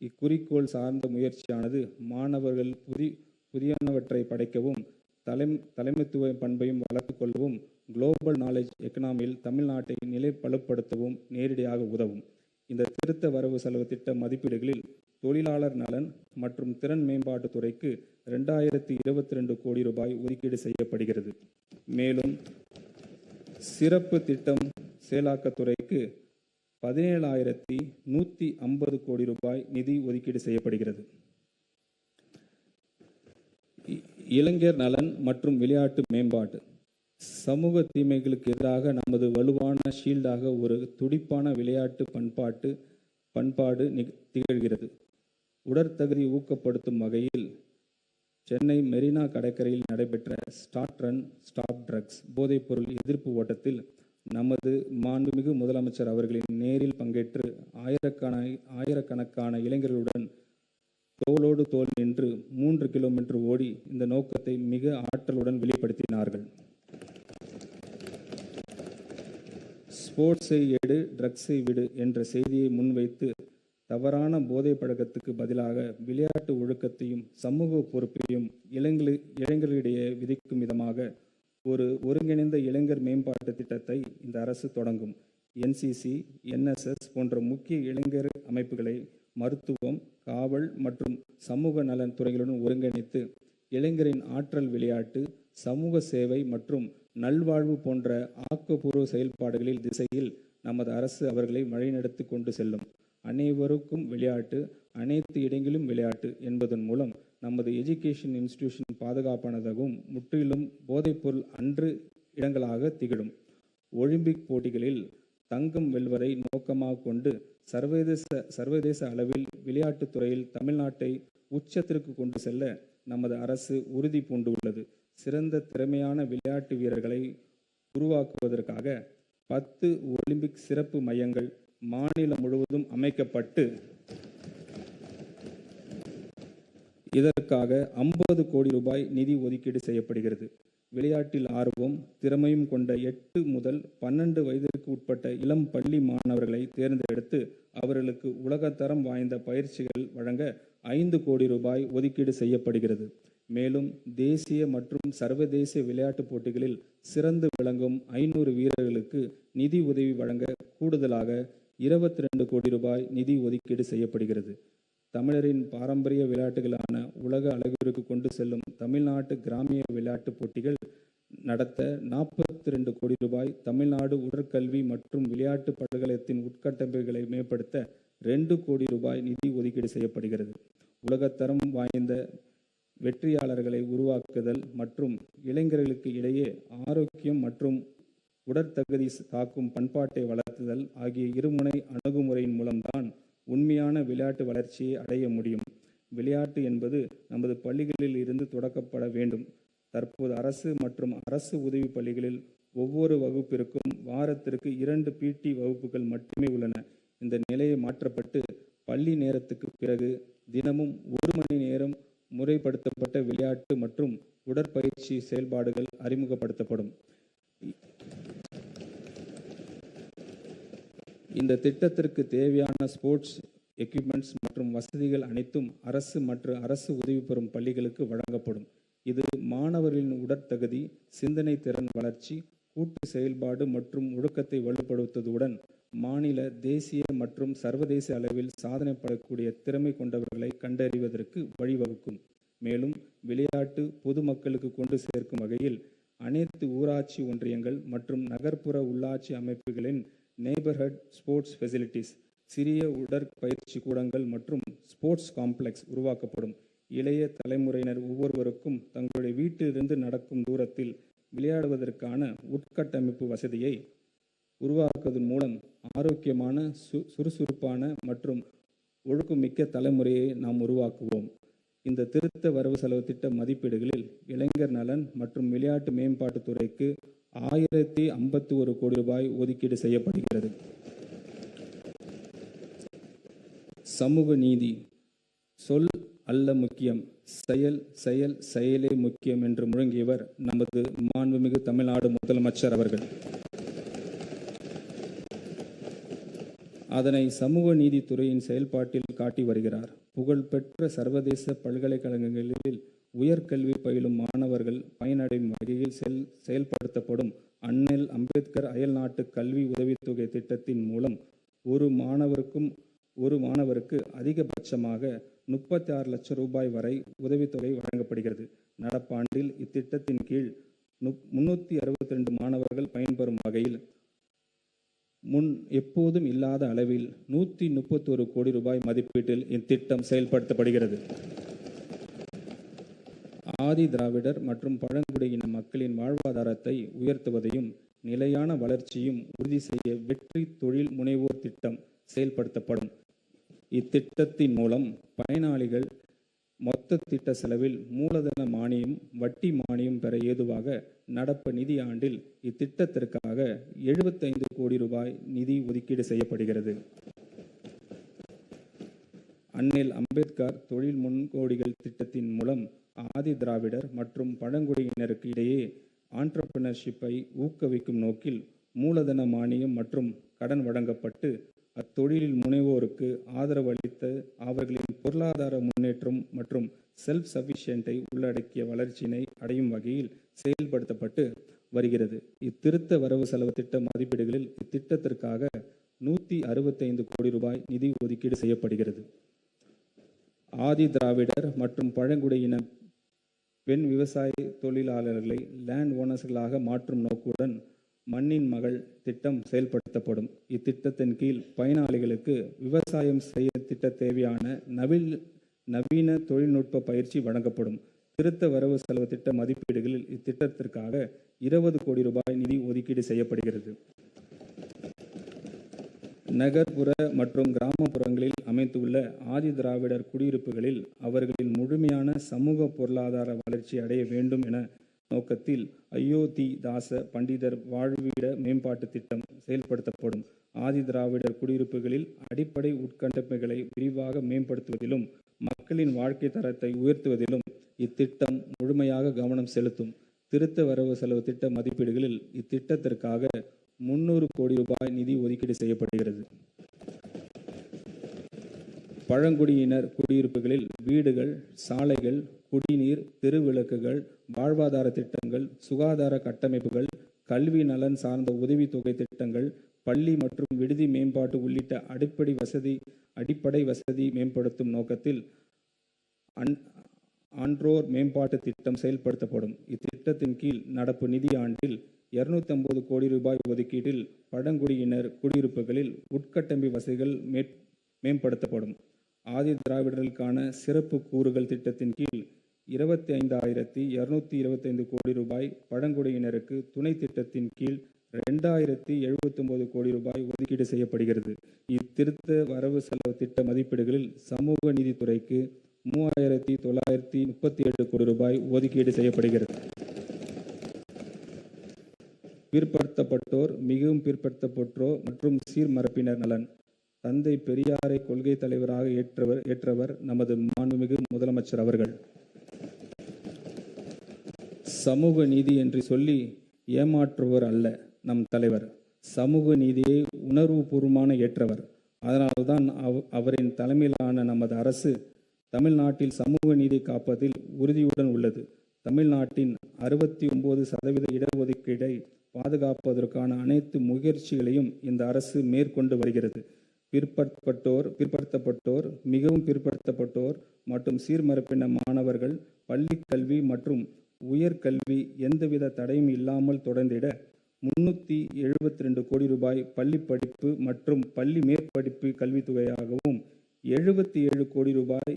இக்குறிக்கோள் சார்ந்த முயற்சியானது மாணவர்கள் புதியனவற்றை படைக்கவும் தலைமைத்துவ பண்பையும் வளர்த்து கொள்ளவும் குளோபல் நாலேஜ் எக்கனாமியில் தமிழ்நாட்டை நிலைப்படுத்தவும் நேரடியாக உதவும். இந்த திருத்த வரவு செலவு திட்ட மதிப்பீடுகளில் தொழிலாளர் நலன் மற்றும் திறன் மேம்பாட்டு துறைக்கு 2022 கோடி ரூபாய் ஒதுக்கீடு செய்யப்படுகிறது. மேலும் சிறப்பு திட்டம் செயலாக்கத்துறைக்கு 17,150 கோடி ரூபாய் நிதி ஒதுக்கீடு செய்யப்படுகிறது. இளைஞர் நலன் மற்றும் விளையாட்டு மேம்பாட்டு சமூக தீமைகளுக்கு எதிராக நமது வலுவான ஷீல்டாக ஒரு துடிப்பான விளையாட்டு பண்பாடு திகழ்கிறது. உடற்தகுதி ஊக்கப்படுத்தும் வகையில் சென்னை மெரினா கடற்கரையில் நடைபெற்ற ஸ்டார்ட் ரன் ஸ்டாப் ட்ரக்ஸ் போதைப்பொருள் எதிர்ப்பு ஓட்டத்தில் நமது மாண்புமிகு முதலமைச்சர் அவர்களின் நேரில் பங்கேற்று ஆயிரக்கணக்கான இளைஞர்களுடன் தோளோடு தோள் நின்று 3 கிலோமீட்டர் ஓடி இந்த நோக்கத்தை மிக ஆற்றலுடன் வெளிப்படுத்தினார்கள். ஸ்போர்ட்ஸை எடு, ட்ரக்ஸை விடு என்ற செய்தியை முன்வைத்து தவறான போதை பழக்கத்துக்கு பதிலாக விளையாட்டு ஒழுக்கத்தையும் சமூக பொறுப்பையும் இளைஞர்களிடையே விதிக்கும் விதமாக ஒரு ஒருங்கிணைந்த இளைஞர் மேம்பாட்டு திட்டத்தை இந்த அரசு தொடங்கும். NCC, NSS போன்ற முக்கிய இளைஞர் அமைப்புகளை மருத்துவம், காவல் மற்றும் சமூக நலன் துறைகளுடன் ஒருங்கிணைத்து இளைஞரின் ஆற்றல் விளையாட்டு, சமூக சேவை மற்றும் நல்வாழ்வு போன்ற ஆக்கப்பூர்வ செயல்பாடுகளில் திசையில் நமது அரசு அவர்களை வழிநடத்தி கொண்டு செல்லும். அனைவருக்கும் விளையாட்டு, அனைத்து இடங்களிலும் விளையாட்டு என்பதன் மூலம் நமது எஜுகேஷன் இன்ஸ்டிடியூஷன் பாதுகாப்பானதாகவும் முற்றிலும் போதைப்பொருள் அன்று இடங்களாக திகழும். ஒலிம்பிக் போட்டிகளில் தங்கம் வெல்வதை நோக்கமாக கொண்டு சர்வதேச அளவில் விளையாட்டுத் துறையில் தமிழ்நாட்டை உச்சத்திற்கு கொண்டு செல்ல நமது அரசு உறுதி பூண்டுள்ளது. சிறந்த திறமையான விளையாட்டு வீரர்களை உருவாக்குவதற்காக 10 ஒலிம்பிக் சிறப்பு மையங்கள் மாநிலம் முழுவதும் அமைக்கப்பட்டு இதற்காக 50 கோடி ரூபாய் நிதி ஒதுக்கீடு செய்யப்படுகிறது. விளையாட்டில் ஆர்வம் திறமையும் கொண்ட 8 முதல் 12 வயதிற்கு உட்பட்ட இளம் பள்ளி மாணவர்களை தேர்ந்தெடுத்து அவர்களுக்கு உலகத்தரம் வாய்ந்த பயிற்சிகள் வழங்க 5 கோடி ரூபாய் ஒதுக்கீடு செய்யப்படுகிறது. மேலும் தேசிய மற்றும் சர்வதேச விளையாட்டுப் போட்டிகளில் சிறந்து விளங்கும் 500 வீரர்களுக்கு நிதி உதவி வழங்க கூடுதலாக 22 கோடி ரூபாய் நிதி ஒதுக்கீடு செய்யப்படுகிறது. தமிழரின் பாரம்பரிய விளையாட்டுகளான உலக அளவிற்கு கொண்டு செல்லும் தமிழ்நாட்டு கிராமிய விளையாட்டுப் போட்டிகள் நடத்த 42 கோடி ரூபாய், தமிழ்நாடு உடற்கல்வி மற்றும் விளையாட்டு பல்கலைக்கழகத்தின் உட்கட்டமைப்புகளை மேம்படுத்த 2 கோடி ரூபாய் நிதி ஒதுக்கீடு செய்யப்படுகிறது. உலகத்தரம் வாய்ந்த வெற்றியாளர்களை உருவாக்குதல் மற்றும் இளைஞர்களுக்கு இடையே ஆரோக்கியம் மற்றும் உடற்தகுதி காக்கும் பண்பாட்டை வளர்த்துதல் ஆகிய இருமுனை அணுகுமுறையின் மூலம்தான் உண்மையான விளையாட்டு வளர்ச்சியை அடைய முடியும். விளையாட்டு என்பது நமது பள்ளிகளில் இருந்து தொடக்கப்பட வேண்டும். தற்போது அரசு மற்றும் அரசு உதவி பள்ளிகளில் ஒவ்வொரு வகுப்பிற்கும் வாரத்திற்கு 2 PT வகுப்புகள் மட்டுமே உள்ளன. இந்த நிலையை மாற்றப்பட்டு பள்ளி நேரத்துக்கு பிறகு தினமும் 1 மணி நேரம் முறைப்படுத்தப்பட்ட விளையாட்டு மற்றும் உடற்பயிற்சி செயல்பாடுகள் அறிமுகப்படுத்தப்படும். இந்த திட்டத்திற்கு தேவையான ஸ்போர்ட்ஸ் எக்யூப்மெண்ட்ஸ் மற்றும் வசதிகள் அனைத்தும் அரசு மற்றும் அரசு உதவி பெறும் பள்ளிகளுக்கு வழங்கப்படும். இது மாணவர்களின் உடற்தகுதி, சிந்தனை திறன் வளர்ச்சி, கூட்டு செயல்பாடு மற்றும் ஒழுக்கத்தை வலுப்படுத்துவதுடன் மாநில, தேசிய மற்றும் சர்வதேச அளவில் சாதனை படக்கூடிய திறமை கொண்டவர்களை கண்டறிவதற்கு வழிவகுக்கும். மேலும் விளையாட்டு பொதுமக்களுக்கு கொண்டு சேர்க்கும் வகையில் அனைத்து ஊராட்சி ஒன்றியங்கள் மற்றும் நகர்ப்புற உள்ளாட்சி அமைப்புகளின் நெய்பர்ஹுட் ஸ்போர்ட்ஸ் ஃபெசிலிட்டிஸ், சிறிய உடற்பயிற்சி கூடங்கள் மற்றும் ஸ்போர்ட்ஸ் காம்ப்ளெக்ஸ் உருவாக்கப்படும். இளைய தலைமுறையினர் ஒவ்வொருவருக்கும் தங்களுடைய வீட்டிலிருந்து நடக்கும் தூரத்தில் விளையாடுவதற்கான உட்கட்டமைப்பு வசதியை உருவாக்குவதன் மூலம் ஆரோக்கியமான, சுறுசுறுப்பான மற்றும் ஒழுக்கமிக்க தலைமுறையை நாம் உருவாக்குவோம். இந்த திருத்த வரவு செலவு திட்ட மதிப்பீடுகளில் இளைஞர் நலன் மற்றும் விளையாட்டு மேம்பாட்டுத் துறைக்கு 1051 கோடி ரூபாய் ஒதுக்கீடு செய்யப்படுகிறது. சமூக நீதி. சொல் அல்ல முக்கியம், செயல் செயல் செயலே முக்கியம் என்று முழங்கியவர் நமது மாண்புமிகு தமிழ்நாடு முதலமைச்சர் அவர்கள். அதனை சமூக நீதித்துறையின் செயல்பாட்டில் காட்டி வருகிறார். புகழ்பெற்ற சர்வதேச பல்கலைக்கழகங்களில் உயர்கல்வி பயிலும் மாணவர்கள் பயனடையும் வகையில் செயல்படுத்தப்படும் அண்ணல் அம்பேத்கர் அயல்நாட்டு கல்வி உதவித்தொகை திட்டத்தின் மூலம் ஒரு மாணவருக்கு அதிகபட்சமாக 36 லட்சம் ரூபாய் வரை உதவித்தொகை வழங்கப்படுகிறது. நடப்பாண்டில் இத்திட்டத்தின் கீழ் 362 மாணவர்கள் பயன்பெறும் வகையில் முன் எப்போதும் இல்லாத அளவில் 131 கோடி ரூபாய் மதிப்பீட்டில் இத்திட்டம் செயல்படுத்தப்படுகிறது. ஆதி திராவிடர் மற்றும் பழங்குடியின மக்களின் வாழ்வாதாரத்தை உயர்த்துவதையும் நிலையான வளர்ச்சியும் உறுதி செய்ய வெற்றி தொழில் முனைவோர் திட்டம் செயல்படுத்தப்படும். இத்திட்டத்தின் மூலம் பயனாளிகள் மொத்த திட்ட செலவில் மூலதன மானியம், வட்டி மானியம் பெற ஏதுவாக நடப்பு நிதி ஆண்டில் இத்திட்டத்திற்காக 75 கோடி ரூபாய் நிதி ஒதுக்கீடு செய்யப்படுகிறது. அண்ணல் அம்பேத்கர் தொழில் முன்கோடிகள் திட்டத்தின் மூலம் ஆதி திராவிடர் மற்றும் பழங்குடியினருக்கு இடையே ஆண்டர்பிரினர்ஷிப்பை ஊக்குவிக்கும் நோக்கில் மூலதன மானியம் மற்றும் கடன் வழங்கப்பட்டு அத்தொழிலில் முனைவோருக்கு ஆதரவு அளித்து அவர்களின் பொருளாதார முன்னேற்றம் மற்றும் செல்ஃப் சஃபிஷியன்ட்டை உள்ளடக்கிய வளர்ச்சியினை அடையும் வகையில் செயல்படுத்தப்பட்டு வருகிறது. இத்திருத்த வரவு செலவு திட்ட மதிப்பீடுகளில் இத்திட்டத்திற்காக 165 கோடி ரூபாய் நிதி ஒதுக்கீடு செய்யப்படுகிறது. ஆதி திராவிடர் மற்றும் பழங்குடியின பெண் விவசாய தொழிலாளர்களை லேண்ட் ஓனர்ஸ்களாக மாற்றும் நோக்குடன் மண்ணின் மகள் திட்டம் செயல்படுத்தப்படும். இத்திட்டத்தின் கீழ் பயனாளிகளுக்கு விவசாயம் செய்ய திட்ட தேவையான நவீன தொழில்நுட்ப பயிற்சி வழங்கப்படும். திருத்த வரவு செலவு திட்ட மதிப்பீடுகளில் இத்திட்டத்திற்காக 20 கோடி ரூபாய் நிதி ஒதுக்கீடு செய்யப்படுகிறது. நகர்ப்புற மற்றும் கிராமப்புறங்களில் அமைந்துள்ள ஆதி திராவிடர் குடியிருப்புகளில் அவர்களின் முழுமையான சமூக பொருளாதார வளர்ச்சி அடைய வேண்டும் என நோக்கத்தில் அயோத்தி தாச பண்டிதர் வாழ்விட மேம்பாட்டு திட்டம் செயல்படுத்தப்படும். ஆதி திராவிடர் குடியிருப்புகளில் அடிப்படை உட்கட்டமைப்புகளை விரிவாக மேம்படுத்துவதிலும் மக்களின் வாழ்க்கை தரத்தை உயர்த்துவதிலும் இத்திட்டம் முழுமையாக கவனம் செலுத்தும். திருத்த வரவு செலவு திட்ட மதிப்பீடுகளில் இத்திட்டத்திற்காக 300 கோடி ரூபாய் நிதி ஒதுக்கீடு செய்யப்படுகிறது. பழங்குடியினர் குடியிருப்புகளில் வீடுகள், சாலைகள், குடிநீர், தெருவிளக்குகள், வாழ்வாதார திட்டங்கள், சுகாதார கட்டமைப்புகள், கல்வி நலன் சார்ந்த உதவித்தொகை திட்டங்கள், பள்ளி மற்றும் விடுதி மேம்பாட்டு உள்ளிட்ட அடிப்படை வசதி மேம்படுத்தும் நோக்கத்தில் ஆன்றோர் மேம்பாட்டு திட்டம் செயல்படுத்தப்படும். இத்திட்டத்தின் கீழ் நடப்பு நிதி ஆண்டில் 250 கோடி ரூபாய் ஒதுக்கீட்டில் பழங்குடியினர் குடியிருப்புகளில் உட்கட்டமைப்பு வசதிகள் மேம்படுத்தப்படும். ஆதி திராவிடர்களுக்கான சிறப்பு கூறுகள் திட்டத்தின் கீழ் 25,225 கோடி ரூபாய், பழங்குடியினருக்கு துணை திட்டத்தின் கீழ் 2,079 கோடி ரூபாய் ஒதுக்கீடு செய்யப்படுகிறது. இத்திருத்த வரவு செலவு திட்ட மதிப்பீடுகளில் சமூக நீதித்துறைக்கு 3,937 கோடி ரூபாய் ஒதுக்கீடு செய்யப்படுகிறது. பிற்படுத்தப்பட்டோர், மிகவும் பிற்படுத்தப்பட்டோர் மற்றும் சீர்மரப்பினர் நலன். தந்தை பெரியாரை கொள்கை தலைவராக ஏற்றவர் நமது மாண்புமிகு முதலமைச்சர் அவர்கள். சமூக நீதி என்று சொல்லி ஏமாற்றுவர் அல்ல நம் தலைவர். சமூக நீதியை உணர்வுபூர்வமான ஏற்றவர். அதனால்தான் அவரின் தலைமையிலான நமது அரசு தமிழ்நாட்டில் சமூக நீதி காப்பதில் உறுதியுடன் உள்ளது. தமிழ்நாட்டின் 69% இடஒதுக்கீடை பாதுகாப்பதற்கான அனைத்து முயற்சிகளையும் இந்த அரசு மேற்கொண்டு வருகிறது. பிற்படுத்தப்பட்டோர், மிகவும் பிற்படுத்தப்பட்டோர் மற்றும் சீர்மரப்பின மாணவர்கள் பள்ளி கல்வி மற்றும் உயர்கல்வி எந்தவித தடையும் இல்லாமல் தொடர்ந்திட 372 கோடி ரூபாய் பள்ளி படிப்பு மற்றும் பள்ளி மேற்படிப்பு கல்வித்தொகையாகவும் 77 கோடி ரூபாய்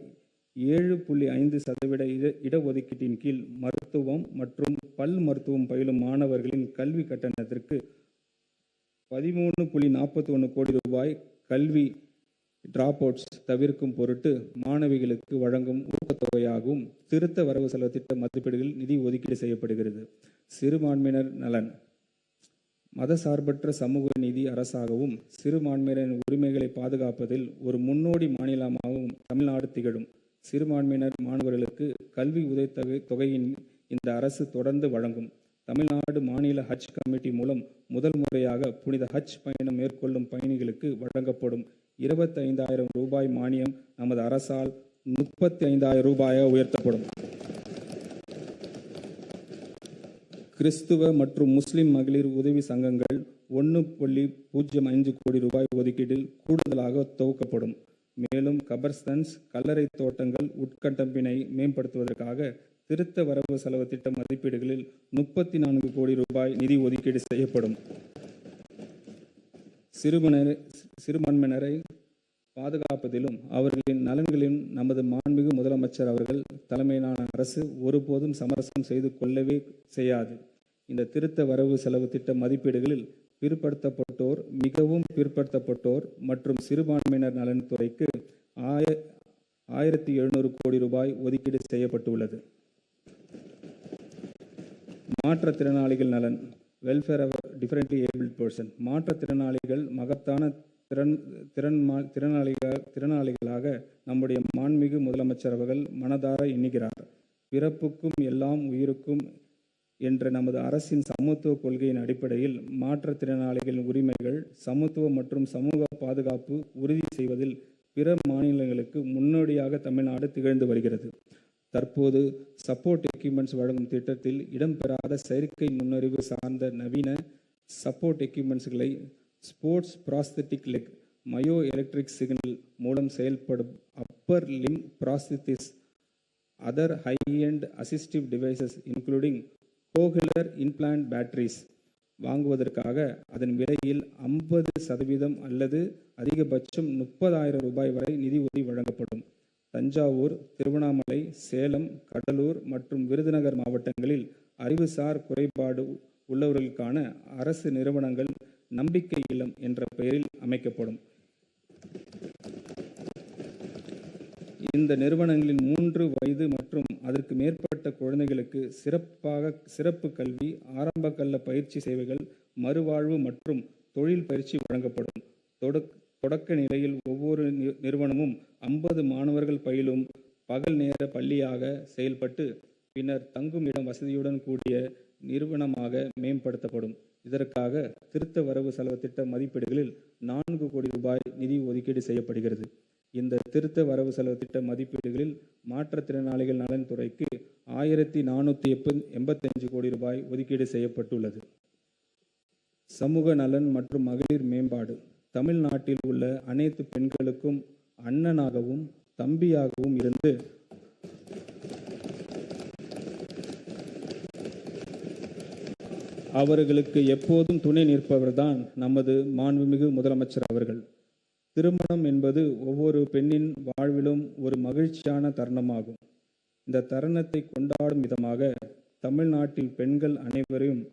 7.5% இடஒதுக்கீட்டின் கீழ் மருத்துவம் மற்றும் பல் மருத்துவம் பயிலும் மாணவர்களின் கல்வி கட்டணத்திற்கு 13.41 கோடி ரூபாய் கல்வி டிராப் அவுட்ஸ் தவிர்க்கும் பொருட்டு மாணவிகளுக்கு வழங்கும் ஊக்கத்தொகையாகவும் திருத்த வரவு செலவு திட்ட மதிப்பீடுகளில் நிதி ஒதுக்கீடு செய்யப்படுகிறது. சிறுபான்மையினர் நலன். மதசார்பற்ற சமூக நீதி அரசாகவும் சிறுபான்மையினரின் உரிமைகளை பாதுகாப்பதில் ஒரு முன்னோடி மாநிலமாகவும் தமிழ்நாடு திகழும். சிறுபான்மையினர் மாணவர்களுக்கு கல்வி உதவித்தொகையின் இந்த அரசு தொடர்ந்து வழங்கும். தமிழ்நாடு மாநில ஹஜ் கமிட்டி மூலம் முதல் முறையாக புனித ஹஜ் பயணம் மேற்கொள்ளும் பயணிகளுக்கு வழங்கப்படும் 25,000 ரூபாய் மானியம் நமது அரசால் 35,000 ரூபாயாக உயர்த்தப்படும். கிறிஸ்துவ மற்றும் முஸ்லிம் மகளிர் உதவி சங்கங்கள் 1.05 கோடி ரூபாய் ஒதுக்கீட்டில் கூடுதலாக துவக்கப்படும். மேலும் கபர்ஸ்தன்ஸ், கல்லறை தோட்டங்கள் உட்கட்டமைப்பினை மேம்படுத்துவதற்காக திருத்த வரவு செலவு திட்ட மதிப்பீடுகளில் 34 கோடி ரூபாய் நிதி ஒதுக்கீடு செய்யப்படும். சிறுபான்மையினரை பாதுகாப்பதிலும் அவர்களின் நலன்களிலும் நமது மாண்புமிகு முதலமைச்சர் அவர்கள் தலைமையிலான அரசு ஒருபோதும் சமரசம் செய்து கொள்ளவே செய்யாது. இந்த திருத்த வரவு செலவு திட்ட மதிப்பீடுகளில் பிற்படுத்தப்பட்டோர், மிகவும் பிற்படுத்தப்பட்டோர் மற்றும் சிறுபான்மையினர் நலன்துறைக்கு 1,700 கோடி ரூபாய் ஒதுக்கீடு செய்யப்பட்டுள்ளது. மாற்றுத்திறனாளிகள் நலன். Welfare of differently abled person. மாற்றுத்திறனாளிகள் மகத்தான திறனாளிகளாக நம்முடைய மாண்புமிகு முதலமைச்சர் அவர்கள் மனதார எண்ணுகிறார். பிறப்புக்கும் எல்லாம் உயிருக்கும் என்ற நமது அரசின் சமத்துவ கொள்கையின் அடிப்படையில் மாற்றுத்திறனாளிகளின் உரிமைகள், சமத்துவம் மற்றும் சமூக பாதுகாப்பு உறுதி செய்வதில் பிற மாநிலங்களுக்கு முன்னோடியாக தமிழ்நாடு திகழ்ந்து வருகிறது. தற்போது சப்போர்ட் எக்யூப்மெண்ட்ஸ் வழங்கும் திட்டத்தில் இடம்பெறாத செயற்கை நுண்ணறிவு சார்ந்த நவீன சப்போர்ட் எக்யூப்மெண்ட்ஸ்களை sports prosthetic leg, myo electric signal மூலம் செயல்படும் upper limb prosthesis, other high end assistive devices including cochlear implant batteries வாங்குவதற்காக அதன் விலையில் 50% அல்லது அதிகபட்சம் 30,000 ரூபாய் வரை நிதி உதவி வழங்கப்படும். தஞ்சாவூர், திருவண்ணாமலை, சேலம், கடலூர் மற்றும் விருதுநகர் மாவட்டங்களில் அறிவுசார் குறைபாடு உள்ளவர்களுக்கான அரசு நிறுவனங்கள் நம்பிக்கை இல்லம் என்ற பெயரில் அமைக்கப்படும். இந்த நிறுவனங்களில் 3 வயது மற்றும் அதற்கு மேற்பட்ட குழந்தைகளுக்கு சிறப்பு கல்வி, ஆரம்ப கல்ல பயிற்சி சேவைகள், மறுவாழ்வு மற்றும் தொழில் பயிற்சி வழங்கப்படும். தொடக்க நிலையில் ஒவ்வொரு நிறுவனமும் 50 மாணவர்கள் பயிலும் பகல் நேர பள்ளியாக செயல்பட்டு பின்னர் தங்கும் இடம் வசதியுடன் கூடிய நிறுவனமாக மேம்படுத்தப்படும். இதற்காக திருத்த வரவு செலவு திட்ட மதிப்பீடுகளில் 4 கோடி ரூபாய் நிதி ஒதுக்கீடு செய்யப்படுகிறது. இந்த திருத்த வரவு செலவு திட்ட மதிப்பீடுகளில் மாற்றுத்திறனாளிகள் நலன்துறைக்கு 1485 கோடி ரூபாய் ஒதுக்கீடு செய்யப்பட்டுள்ளது. சமூக நலன் மற்றும் மகளிர் மேம்பாடு. தமிழ்நாட்டில் உள்ள அனைத்து பெண்களுக்கும் அண்ணனாகவும் தம்பியாகவும் இருந்து அவர்களுக்கு எப்போதும் துணை நிற்பவர்தான் நமது மாண்புமிகு முதலமைச்சர் அவர்கள். திருமணம் என்பது ஒவ்வொரு பெண்ணின் வாழ்விலும் ஒரு மகிழ்ச்சியான தருணமாகும். இந்த தருணத்தை கொண்டாடும் விதமாக தமிழ்நாட்டில் பெண்கள் அனைவரையும்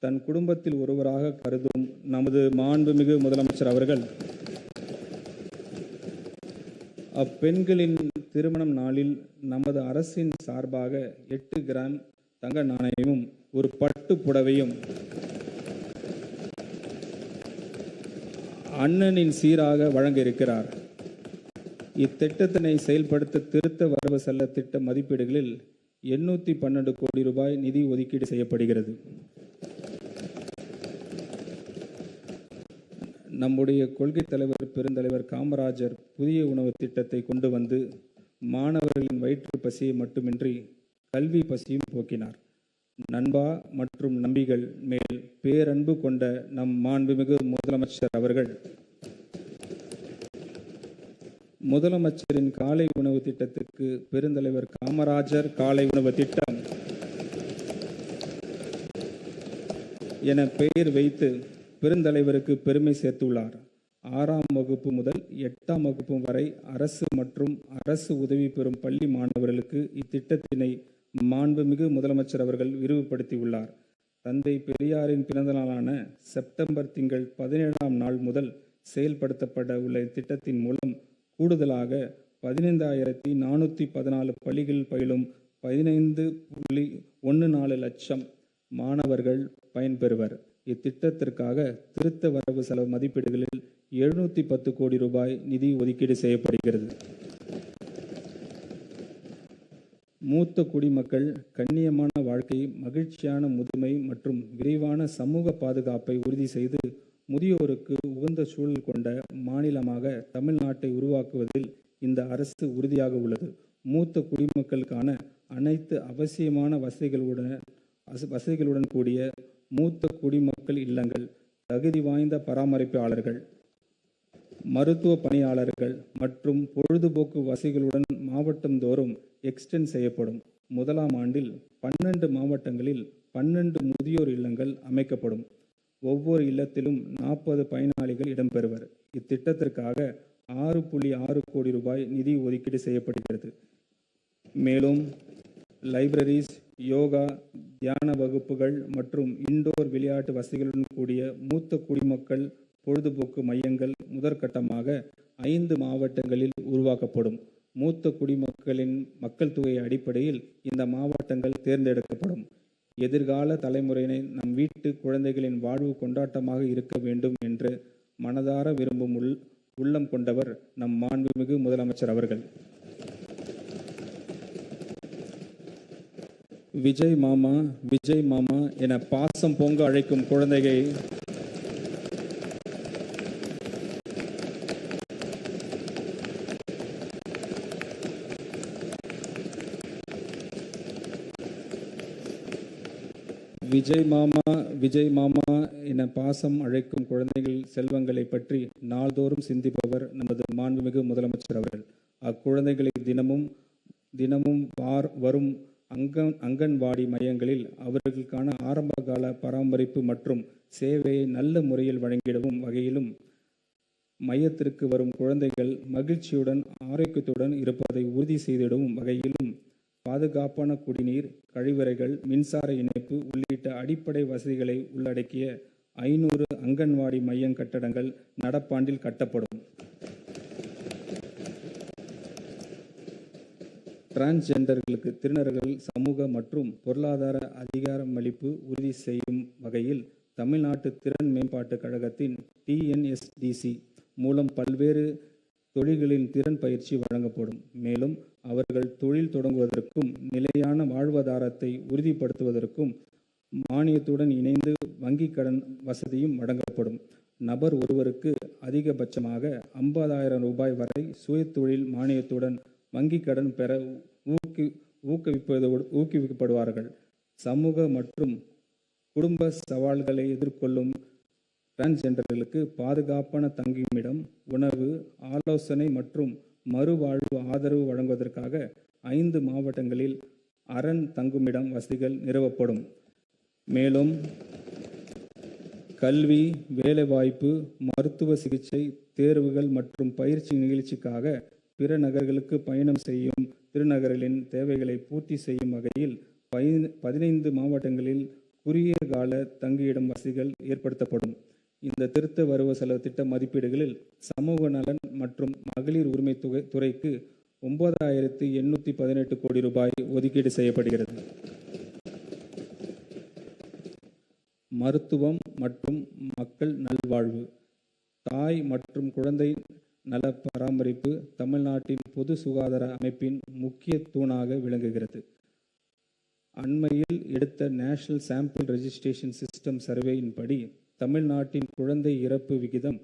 தன் குடும்பத்தில் ஒருவராக கருதும் நமது மாண்புமிகு முதலமைச்சர் அவர்கள் அப்பெண்களின் திருமணம் நாளில் நமது அரசின் சார்பாக 8 கிராம் தங்க நாணயமும் ஒரு பட்டு புடவையும் அண்ணனின் சீராக வழங்க இருக்கிறார். இத்திட்டத்தினை செயல்படுத்த திருத்த வரவு செல்ல திட்ட மதிப்பீடுகளில் 812 கோடி ரூபாய் நிதி ஒதுக்கீடு செய்யப்படுகிறது. நம்முடைய கொள்கை தலைவர் பெருந்தலைவர் காமராஜர் புதிய உணவு திட்டத்தை கொண்டு வந்து மாணவர்களின் வயிற்று பசியை மட்டுமின்றி கல்வி பசியும் போக்கினார். நண்பா மற்றும் நம்பிகள் மேல் பேரன்பு கொண்ட நம் மாண்புமிகு முதலமைச்சர் அவர்கள் முதலமைச்சரின் காலை உணவு திட்டத்துக்கு பெருந்தலைவர் காமராஜர் காலை உணவு திட்டம் என பெயர் வைத்து பெருந்தலைவருக்கு பெருமை சேர்த்துள்ளார். 6ஆம் வகுப்பு முதல் 8ஆம் வகுப்பு வரை அரசு மற்றும் அரசு உதவி பெறும் பள்ளி மாணவர்களுக்கு இத்திட்டத்தினை மாண்புமிகு முதலமைச்சர் அவர்கள் விரிவுபடுத்தியுள்ளார். தந்தை பெரியாரின் பிறந்த நாளான செப்டம்பர் திங்கள் 17ஆம் நாள் முதல் செயல்படுத்தப்பட உள்ள இத்திட்டத்தின் மூலம் கூடுதலாக 15,414 பள்ளிகளில் பயிலும் 15.14 லட்சம் மாணவர்கள் பயன்பெறுவர். இத்திட்டத்திற்காக திருத்த வரவு செலவு மதிப்பீடுகளில் 710 கோடி ரூபாய் நிதி ஒதுக்கீடு செய்யப்படுகிறது. மூத்த குடிமக்கள் கண்ணியமான வாழ்க்கை, மகிழ்ச்சியான முதுமை மற்றும் விரைவான சமூக பாதுகாப்பை உறுதி செய்து முதியோருக்கு உகந்த சூழல் கொண்ட மாநிலமாக தமிழ்நாட்டை உருவாக்குவதில் இந்த அரசு உறுதியாக உள்ளது. மூத்த குடிமக்களுக்கான அனைத்து அவசியமான வசதிகளுடன் கூடிய மூத்த குடிமக்கள் இல்லங்கள், தகுதி வாய்ந்த பராமரிப்பாளர்கள், மருத்துவ பணியாளர்கள் மற்றும் பொழுதுபோக்கு வசதிகளுடன் மாவட்டந்தோறும் எக்ஸ்டெண்ட் செய்யப்படும். முதலாம் ஆண்டில் 12 மாவட்டங்களில் 12 முதியோர் இல்லங்கள் அமைக்கப்படும். ஒவ்வொரு இல்லத்திலும் 40 பயனாளிகள் இடம்பெறுவர். இத்திட்டத்திற்காக 6.6 கோடி ரூபாய் நிதி ஒதுக்கீடு செய்யப்படுகிறது. மேலும் லைப்ரரிஸ், யோகா, தியான வகுப்புகள் மற்றும் இன்டோர் விளையாட்டு வசதிகளுடன் கூடிய மூத்த குடிமக்கள் பொழுதுபோக்கு மையங்கள் முதற்கட்டமாக 5 மாவட்டங்களில் உருவாக்கப்படும். மூத்த குடிமக்களின் மக்கள் தொகை அடிப்படையில் இந்த மாவட்டங்கள் தேர்ந்தெடுக்கப்படும். எதிர்கால தலைமுறையினை நம் வீட்டு குழந்தைகளின் வாழ்வு கொண்டாட்டமாக இருக்க வேண்டும் என்று மனதார விரும்பும் உள்ளம் கொண்டவர் நம் மாண்புமிகு முதலமைச்சர் அவர்கள். விஜய் மாமா, விஜய் மாமா என பாசம் பொங்க அழைக்கும் குழந்தையை விஜய் மாமா, விஜய் மாமா என பாசம் அழைக்கும் குழந்தைகள் செல்வங்களை பற்றி நாள்தோறும் சிந்திப்பவர் நமது மாண்புமிகு முதலமைச்சர் அவர்கள். அக்குழந்தைகளை தினமும் வரும் அங்கன்வாடி மையங்களில் அவர்களுக்கான ஆரம்பகால பராமரிப்பு மற்றும் சேவையை நல்ல முறையில் வழங்கிடவும் வகையிலும் மையத்திற்கு வரும் குழந்தைகள் மகிழ்ச்சியுடன் ஆரோக்கியத்துடன் இருப்பதை உறுதி செய்திடவும் வகையிலும் பாதுகாப்பான குடிநீர், கழிவறைகள், மின்சார இணைப்பு உள்ளிட்ட அடிப்படை வசதிகளை உள்ளடக்கிய 500 அங்கன்வாடி மைய கட்டடங்கள் நடப்பாண்டில் கட்டப்படும். டிரான்ஸ்ஜெண்டர்களுக்கு திருநர்கள் சமூக மற்றும் பொருளாதார அதிகாரமளிப்பு உறுதி செய்யும் வகையில் தமிழ்நாட்டு திறன் மேம்பாட்டுக் கழகத்தின் டிஎன்எஸ்டிசி மூலம் பல்வேறு தொழில்களின் திறன் பயிற்சி வழங்கப்படும். மேலும் அவர்கள் தொழில் தொடங்குவதற்கும் நிலையான வாழ்வாதாரத்தை உறுதிப்படுத்துவதற்கும் மானியத்துடன் இணைந்து வங்கிக் கடன் வசதியும் வழங்கப்படும். நபர் ஒருவருக்கு அதிகபட்சமாக 50,000 ரூபாய் வரை சுயதொழில் மானியத்துடன் வங்கிக் கடன் பெற ஊக்குவிக்கப்படுவார்கள். சமூக மற்றும் குடும்ப சவால்களை எதிர்கொள்ளும் டிரான்ஸ்ஜெண்டர்களுக்கு பாதுகாப்பான தங்குமிடம், உணவு, ஆலோசனை மற்றும் மறுவாழ்வு ஆதரவு வழங்குவதற்காக 5 மாவட்டங்களில் அரண் தங்குமிடம் வசதிகள் நிறுவப்படும். மேலும் கல்வி, வேலைவாய்ப்பு, மருத்துவ சிகிச்சை, தேர்வுகள் மற்றும் பயிற்சி நிகழ்ச்சிக்காக பிற நகர்களுக்கு பயணம் செய்யும் திருநகர்களின் தேவைகளை பூர்த்தி செய்யும் வகையில் 15 மாவட்டங்களில் குறுகிய கால தங்கியிடம் வசதிகள் ஏற்படுத்தப்படும். இந்த திருத்த வரவு செலவு திட்ட மதிப்பீடுகளில் சமூக நலன் மற்றும் மகளிர் உரிமை துறைக்கு 9,818 கோடி ரூபாய் ஒதுக்கீடு செய்யப்படுகிறது. மருத்துவம் மற்றும் மக்கள் நல்வாழ்வு, தாய் மற்றும் குழந்தை நல பராமரிப்பு தமிழ்நாட்டின் பொது சுகாதார அமைப்பின் முக்கிய தூணாக விளங்குகிறது. அண்மையில் எடுத்த நேஷனல் சாம்பிள் ரெஜிஸ்ட்ரேஷன் சிஸ்டம் சர்வேயின்படி தமிழ்நாட்டின் குழந்தை இறப்பு விகிதம்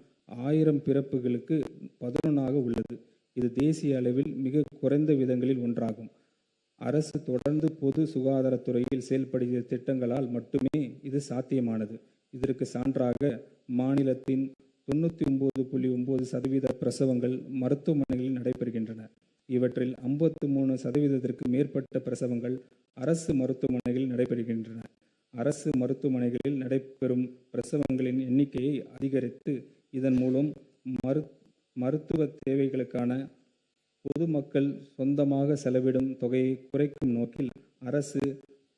1000 பிறப்புகளுக்கு 11 உள்ளது. இது தேசிய அளவில் மிக குறைந்த விதங்களில் ஒன்றாகும். அரசு தொடர்ந்து பொது சுகாதாரத்துறையில் செயல்படுகிற திட்டங்களால் மட்டுமே இது சாத்தியமானது. இதற்கு சான்றாக மாநிலத்தின் 99.9% பிரசவங்கள் மருத்துவமனைகளில் நடைபெறுகின்றன. இவற்றில் 53% மேற்பட்ட பிரசவங்கள் அரசு மருத்துவமனைகளில் நடைபெறுகின்றன. அரசு மருத்துவமனைகளில் நடைபெறும் பிரசவங்களின் எண்ணிக்கையை அதிகரித்து இதன் மூலம் மருத்துவ தேவைகளுக்கான பொதுமக்கள் சொந்தமாக செலவிடும் தொகையை குறைக்கும் நோக்கில் அரசு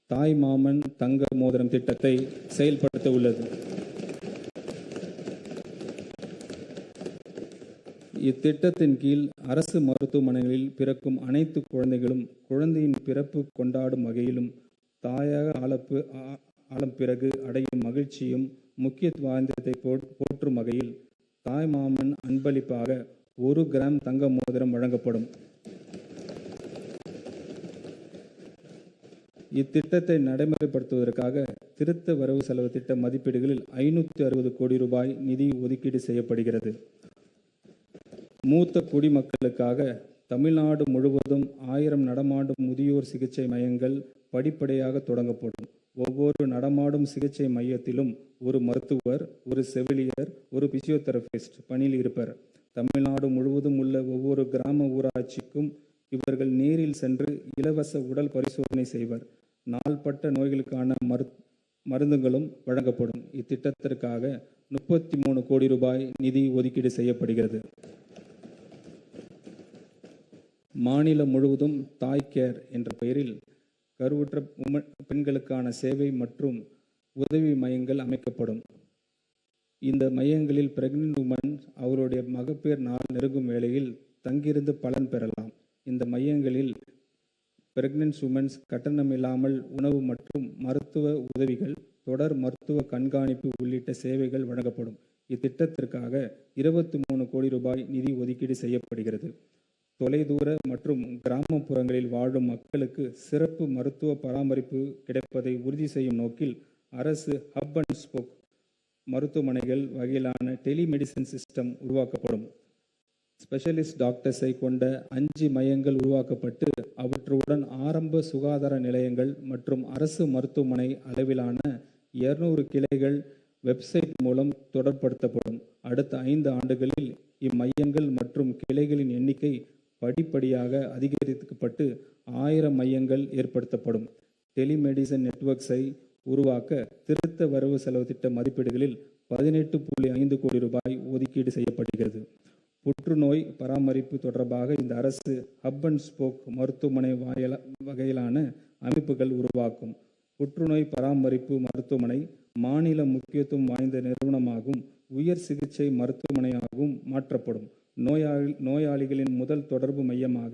தாய்மாமன் தங்க மோதிரம் திட்டத்தை செயல்படுத்த உள்ளது. இத்திட்டத்தின் கீழ் அரசு மருத்துவமனைகளில் பிறக்கும் அனைத்து குழந்தைகளும் குழந்தையின் பிறப்பு கொண்டாடும் வகையிலும் தாயாக ஆளும் பிறகு அடையும் மகிழ்ச்சியும் முக்கியத்துவத்தை போற்றும் வகையில் தாய்மாமன் அன்பளிப்பாக 1 கிராம் தங்க மோதிரம் வழங்கப்படும். இத்திட்டத்தை நடைமுறைப்படுத்துவதற்காக திருத்த வரவு செலவு திட்ட மதிப்பீடுகளில் 560 கோடி ரூபாய் நிதி ஒதுக்கீடு செய்யப்படுகிறது. மூத்த குடிமக்களுக்காக தமிழ்நாடு முழுவதும் 1000 நடமாடும் முதியோர் சிகிச்சை மையங்கள் படிப்படியாக தொடங்கப்படும். ஒவ்வொரு நடமாடும் சிகிச்சை மையத்திலும் ஒரு மருத்துவர், ஒரு செவிலியர், ஒரு பிசியோதெரபிஸ்ட் பணியில் இருப்பர். தமிழ்நாடு முழுவதும் உள்ள ஒவ்வொரு கிராம ஊராட்சிக்கும் இவர்கள் நேரில் சென்று இலவச உடல் பரிசோதனை செய்வர். நாள்பட்ட நோய்களுக்கான மருந்துகளும் வழங்கப்படும். இத்திட்டத்திற்காக 33 கோடி ரூபாய் நிதி ஒதுக்கீடு செய்யப்படுகிறது. மாநிலம் முழுவதும் தாய் கேர் என்ற பெயரில் கருவுற்ற பெண்களுக்கான சேவை மற்றும் உதவி மையங்கள் அமைக்கப்படும். இந்த மையங்களில் பிரெக்னன்ட் உமன் அவருடைய மகப்பேறு நாள் நெருங்கும் வேளையில் தங்கியிருந்து பலன் பெறலாம். இந்த மையங்களில் பிரெக்னன்ட் உமன்ஸ் கட்டணமில்லாமல் உணவு மற்றும் மருத்துவ உதவிகள், தொடர் மருத்துவ கண்காணிப்பு உள்ளிட்ட சேவைகள் வழங்கப்படும். இத்திட்டத்திற்காக 23 கோடி ரூபாய் நிதி ஒதுக்கீடு செய்யப்படுகிறது. தொலைதூர மற்றும் கிராமப்புறங்களில் வாழும் மக்களுக்கு சிறப்பு மருத்துவ பராமரிப்பு கிடைப்பதை உறுதி செய்யும் நோக்கில் அரசு ஹப் அண்ட் ஸ்போக் மருத்துவமனைகள் வகையிலான டெலிமெடிசின் சிஸ்டம் உருவாக்கப்படும். ஸ்பெஷலிஸ்ட் டாக்டர்ஸை கொண்ட 5 மையங்கள் உருவாக்கப்பட்டு அவற்றுடன் ஆரம்ப சுகாதார நிலையங்கள் மற்றும் அரசு மருத்துவமனை அளவிலான 200 கிளைகள் வெப்சைட் மூலம் தொடர்படுத்தப்படும். அடுத்த 5 ஆண்டுகளில் இம்மையங்கள் மற்றும் கிளைகளின் எண்ணிக்கை படிப்படியாக அதிகரிக்கப்பட்டு 1000 மையங்கள் ஏற்படுத்தப்படும். டெலிமெடிசன் நெட்வொர்க்ஸை உருவாக்க திருத்த வரவு செலவு திட்ட மதிப்பீடுகளில் 18.5 கோடி ரூபாய் ஒதுக்கீடு செய்யப்படுகிறது. புற்றுநோய் பராமரிப்பு தொடர்பாக இந்த அரசு ஹப் அண்ட் ஸ்போக் மருத்துவமனை வகையிலான அமைப்புகள் உருவாக்கும். புற்றுநோய் பராமரிப்பு மருத்துவமனை மாநில முக்கியத்துவம் வாய்ந்த நிறுவனமாகவும் உயர் சிகிச்சை மருத்துவமனையாகவும் மாற்றப்படும். நோயாளிகளின் முதல் தொடர்பு மையமாக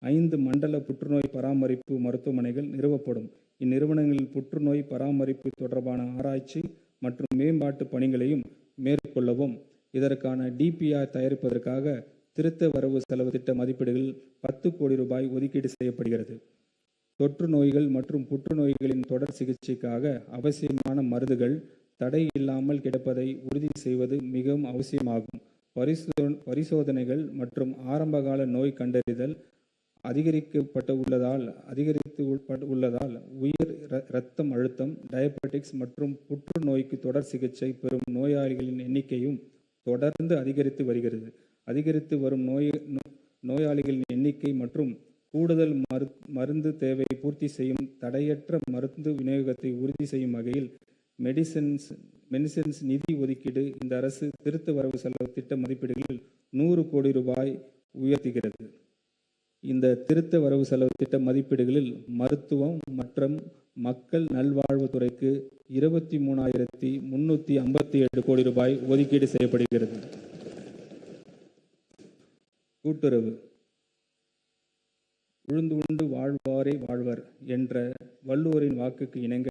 5 மண்டல புற்றுநோய் பராமரிப்பு மருத்துவமனைகள் நிறுவப்படும். இந்நிறுவனங்களில் புற்றுநோய் பராமரிப்பு தொடர்பான ஆராய்ச்சி மற்றும் மேம்பாட்டு பணிகளையும் மேற்கொள்ளவும். இதற்கான டிபிஆர் தயாரிப்பதற்காக திருத்த வரவு செலவு திட்ட மதிப்பீடுகளில் 10 கோடி ரூபாய் ஒதுக்கீடு செய்யப்படுகிறது. தொற்று நோய்கள் மற்றும் புற்றுநோய்களின் தொடர் சிகிச்சைக்காக அவசியமான மருந்துகள் தடை இல்லாமல் கிடைப்பதை உறுதி செய்வது மிகவும் அவசியமாகும். பரிசோதனைகள் மற்றும் ஆரம்பகால நோய் கண்டறிதல் அதிகரித்து உள்ளதால் உயர் இரத்தம் அழுத்தம், டயபெட்டிக்ஸ் மற்றும் புற்றுநோய்க்கு தொடர் சிகிச்சை பெறும் நோயாளிகளின் எண்ணிக்கையும் தொடர்ந்து அதிகரித்து வருகிறது. அதிகரித்து வரும் நோயாளிகளின் எண்ணிக்கை மற்றும் கூடுதல் மருந்து தேவையை பூர்த்தி செய்யும் தடையற்ற மருந்து விநியோகத்தை உறுதி செய்யும் வகையில் மெடிசின்ஸ் நிதி ஒதுக்கீடு இந்த அரசு திருத்த வரவு செலவு திட்ட மதிப்பீடுகளில் 100 கோடி ரூபாய் உயர்த்துகிறது. இந்த திருத்த வரவு செலவு திட்ட மதிப்பீடுகளில் மருத்துவம் மற்றும் மக்கள் நல்வாழ்வுத்துறைக்கு 23,357 கோடி ரூபாய் ஒதுக்கீடு செய்யப்படுகிறது. கூட்டுறவு. உழுந்து உண்டு வாழ்வாரே வாழ்வர் என்ற வள்ளுவரின் வாக்குக்கு இணங்க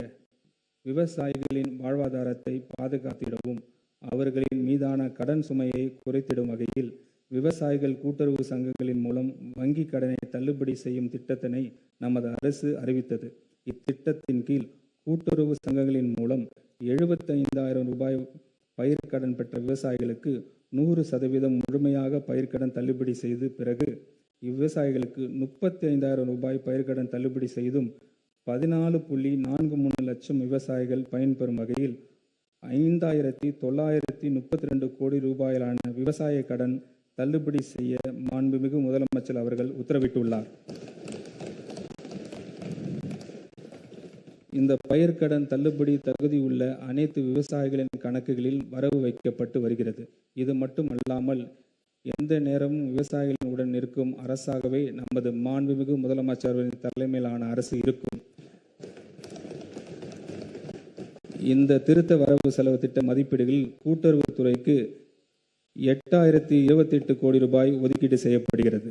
விவசாயிகளின் வாழ்வாதாரத்தை பாதுகாத்திடவும் அவர்களின் மீதான கடன் சுமையை குறைத்திடும் வகையில் விவசாயிகள் கூட்டுறவு சங்கங்களின் மூலம் வங்கி கடனை தள்ளுபடி செய்யும் திட்டத்தினை நமது அரசு அறிவித்தது. இத்திட்டத்தின் கீழ் கூட்டுறவு சங்கங்களின் மூலம் 75,000 ரூபாய் பயிர்க்கடன் பெற்ற விவசாயிகளுக்கு 100% முழுமையாக பயிர்க்கடன் தள்ளுபடி செய்து பிறகு இவ்விவசாயிகளுக்கு 35,000 ரூபாய் பயிர்க்கடன் தள்ளுபடி செய்தும் 14.43 லட்சம் விவசாயிகள் பயன்பெறும் வகையில் 5,932 கோடி ரூபாயிலான விவசாய கடன் தள்ளுபடி செய்ய மாண்புமிகு முதலமைச்சர் அவர்கள் உத்தரவிட்டுள்ளார். இந்த பயிர்க்கடன் தள்ளுபடி தகுதியுள்ள அனைத்து விவசாயிகளின் கணக்குகளில் வரவு வைக்கப்பட்டு வருகிறது. இது மட்டுமல்லாமல் எந்த நேரமும் விவசாயிகளுடன் இருக்கும் அரசாகவே நமது மாண்புமிகு முதலமைச்சரின் தலைமையிலான அரசு இருக்கும். இந்த திருத்த வரவு செலவு திட்ட மதிப்பீடுகளில் கூட்டுறவுத்துறைக்கு 8,028 கோடி ரூபாய் ஒதுக்கீடு செய்யப்படுகிறது.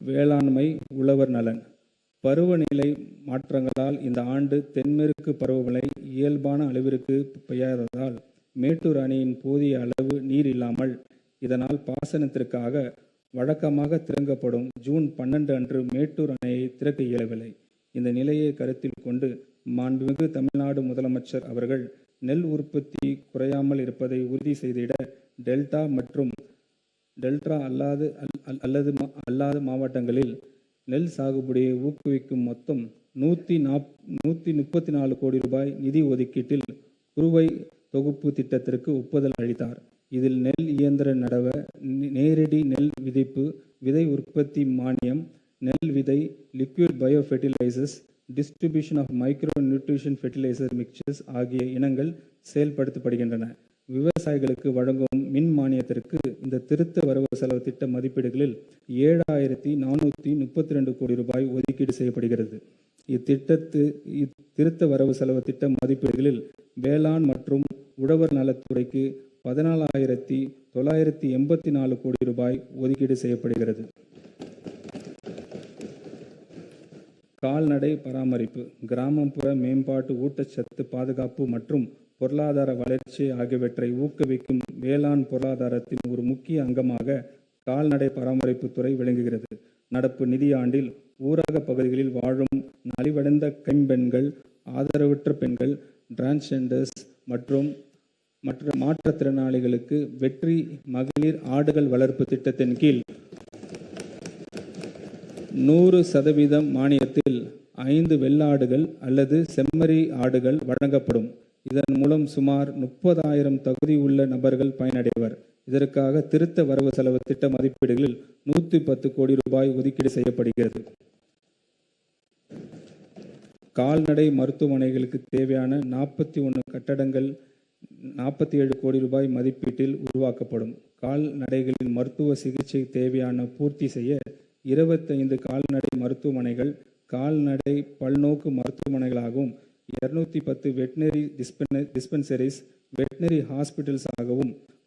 வேளாண்மை உழவர் நலன். பருவநிலை மாற்றங்களால் இந்த ஆண்டு தென்மேற்கு பருவமழை இயல்பான அளவிற்கு பெய்யாததால் மேட்டூர் அணையின் போதிய அளவு நீர் இல்லாமல் இதனால் பாசனத்திற்காக வழக்கமாக திறக்கப்படும் ஜூன் 12 அன்று மேட்டூர் அணையை திறக்க இயலவில்லை. இந்த நிலையை கருத்தில் கொண்டு மாண்புமிகு தமிழ்நாடு முதலமைச்சர் அவர்கள் நெல் உற்பத்தி குறையாமல் இருப்பதை உறுதி செய்திட டெல்டா மற்றும் டெல்டா அல்லாத மாவட்டங்களில் நெல் சாகுபடியை ஊக்குவிக்கும் மொத்தம் 134 கோடி ரூபாய் நிதி ஒதுக்கீட்டில் குறுவை தொகுப்பு திட்டத்திற்கு ஒப்புதல் அளித்தார். இதில் நெல் இயந்திர நடவ, நேரடி நெல் விதைப்பு, விதை உற்பத்தி மானியம், நெல் விதை, liquid bio fertilisers, distribution of micro nutrition fertiliser mixers ஆகிய இனங்கள் செயல்படுத்தப்படுகின்றன. விவசாயிகளுக்கு வழங்கும் மின் மானியத்திற்கு இந்த திருத்த வரவு செலவு திட்ட மதிப்பீடுகளில் 7,432 கோடி ரூபாய் ஒதுக்கீடு செய்யப்படுகிறது. இத்திருத்த வரவு செலவு திட்ட மதிப்பீடுகளில் வேளாண் மற்றும் உழவர் நலத்துறைக்கு 14,984 கோடி ரூபாய் ஒதுக்கீடு செய்யப்படுகிறது. கால்நடை பராமரிப்பு, கிராமப்புற மேம்பாட்டு, ஊட்டச்சத்து பாதுகாப்பு மற்றும் பொருளாதார வளர்ச்சி ஆகியவற்றை ஊக்குவிக்கும் வேளாண் பொருளாதாரத்தின் ஒரு முக்கிய அங்கமாக கால்நடை பராமரிப்பு துறை விளங்குகிறது. நடப்பு நிதியாண்டில் ஊரக பகுதிகளில் வாழும் நலிவடைந்த கைம்பெண்கள், ஆதரவற்ற பெண்கள், டிரான்ஸ்ஜெண்டர்ஸ் மற்றும் மற்ற மாற்றுத்திறனாளிகளுக்கு வெற்றி மகளிர் ஆடுகள் வளர்ப்பு திட்டத்தின் கீழ் 100% மானியத்தில் 5 வெள்ளாடுகள் அல்லது செம்மறி ஆடுகள் வழங்கப்படும். இதன் மூலம் சுமார் 30,000 தகுதியுள்ள நபர்கள் பயனடைவர். இதற்காக திருத்த வரவு செலவு திட்ட மதிப்பீடுகளில் 110 கோடி ரூபாய் ஒதுக்கீடு செய்யப்படுகிறது. கால்நடை மருத்துவமனைகளுக்கு தேவையான 41 கட்டடங்கள் 47 கோடி ரூபாய் மதிப்பீட்டில் உருவாக்கப்படும். கால்நடைகளின் மருத்துவ சிகிச்சை தேவையான பூர்த்தி செய்ய 25 கால்நடை மருத்துவமனைகள் கால்நடை பல்நோக்கு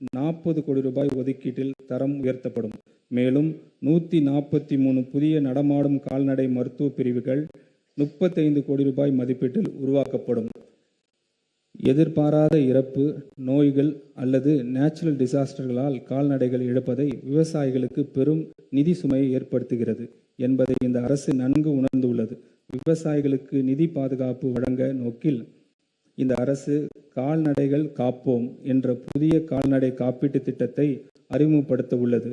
40 கோடி ரூபாய் ஒதுக்கீட்டில் தரம் உயர்த்தப்படும். மேலும் 143 புதிய நடமாடும் கால்நடை மருத்துவ பிரிவுகள் 35 கோடி ரூபாய் மதிப்பீட்டில் உருவாக்கப்படும். எதிர்பாராத இறப்பு, நோய்கள் அல்லது நேச்சுரல் டிசாஸ்டர்களால் கால்நடைகள் இழப்பதை விவசாயிகளுக்கு பெரும் நிதி சுமையை ஏற்படுத்துகிறது என்பதை இந்த அரசு நன்கு உணர்ந்துள்ளது. விவசாயிகளுக்கு நிதி பாதுகாப்பு வழங்க நோக்கில் இந்த அரசு கால்நடைகள் காப்போம் என்ற புதிய கால்நடை காப்பீட்டு திட்டத்தை அறிமுகப்படுத்த உள்ளது.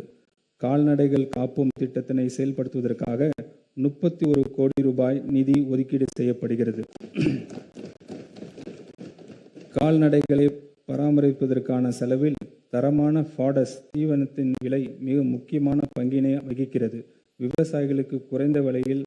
கால்நடைகள் காப்போம் திட்டத்தினை செயல்படுத்துவதற்காக 31 கோடி ரூபாய் நிதி ஒதுக்கீடு செய்யப்படுகிறது. கால்நடைகளை பராமரிப்பதற்கான செலவில் தரமான ஃபாடஸ் தீவனத்தின் விலை மிக முக்கியமான பங்கினை வகிக்கிறது. விவசாயிகளுக்கு குறைந்த விலையில்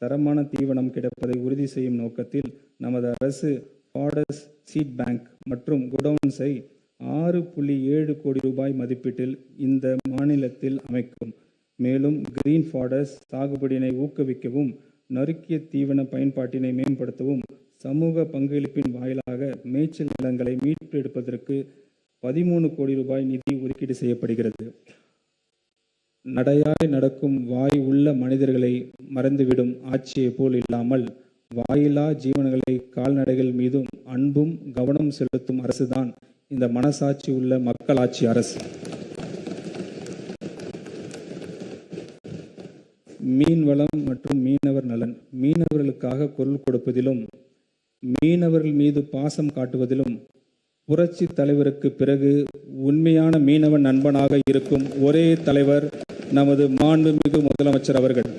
தரமான தீவனம் கிடைப்பதை உறுதி செய்யும் நோக்கத்தில் நமது அரசு ஃபாடஸ் சீட் பேங்க் மற்றும் குடோன்ஸை 6.7 கோடி ரூபாய் மதிப்பீட்டில் இந்த மாநிலத்தில் அமைக்கும். மேலும் கிரீன் ஃபாடஸ் சாகுபடியினை ஊக்குவிக்கவும், நறுக்கிய தீவன பயன்பாட்டினை மேம்படுத்தவும், சமூக பங்களிப்பின் வாயிலாக மேய்ச்சல் நிலங்களை மீட்டெடுப்பதற்கு 13 கோடி ரூபாய் நிதி ஒதுக்கீடு செய்யப்படுகிறது. நடையாய் நடக்கும் வாய் உள்ள மனிதர்களை மறந்துவிடும் ஆட்சியை போல் இல்லாமல் வாயிலா ஜீவன்களை கால்நடைகள் மீதும் அன்பும் கவனம் செலுத்தும் அரசுதான் இந்த மனசாட்சி உள்ள மக்களாட்சி அரசு. மீன்வளம் மற்றும் மீனவர் நலன். மீனவர்களுக்காக குரல் கொடுப்பதிலும் மீனவர்கள் மீது பாசம் காட்டுவதிலும் புரட்சி தலைவருக்கு பிறகு உண்மையான மீனவ நண்பனாக இருக்கும் ஒரே தலைவர் நமது மாண்புமிகு முதலமைச்சர் அவர்கள்.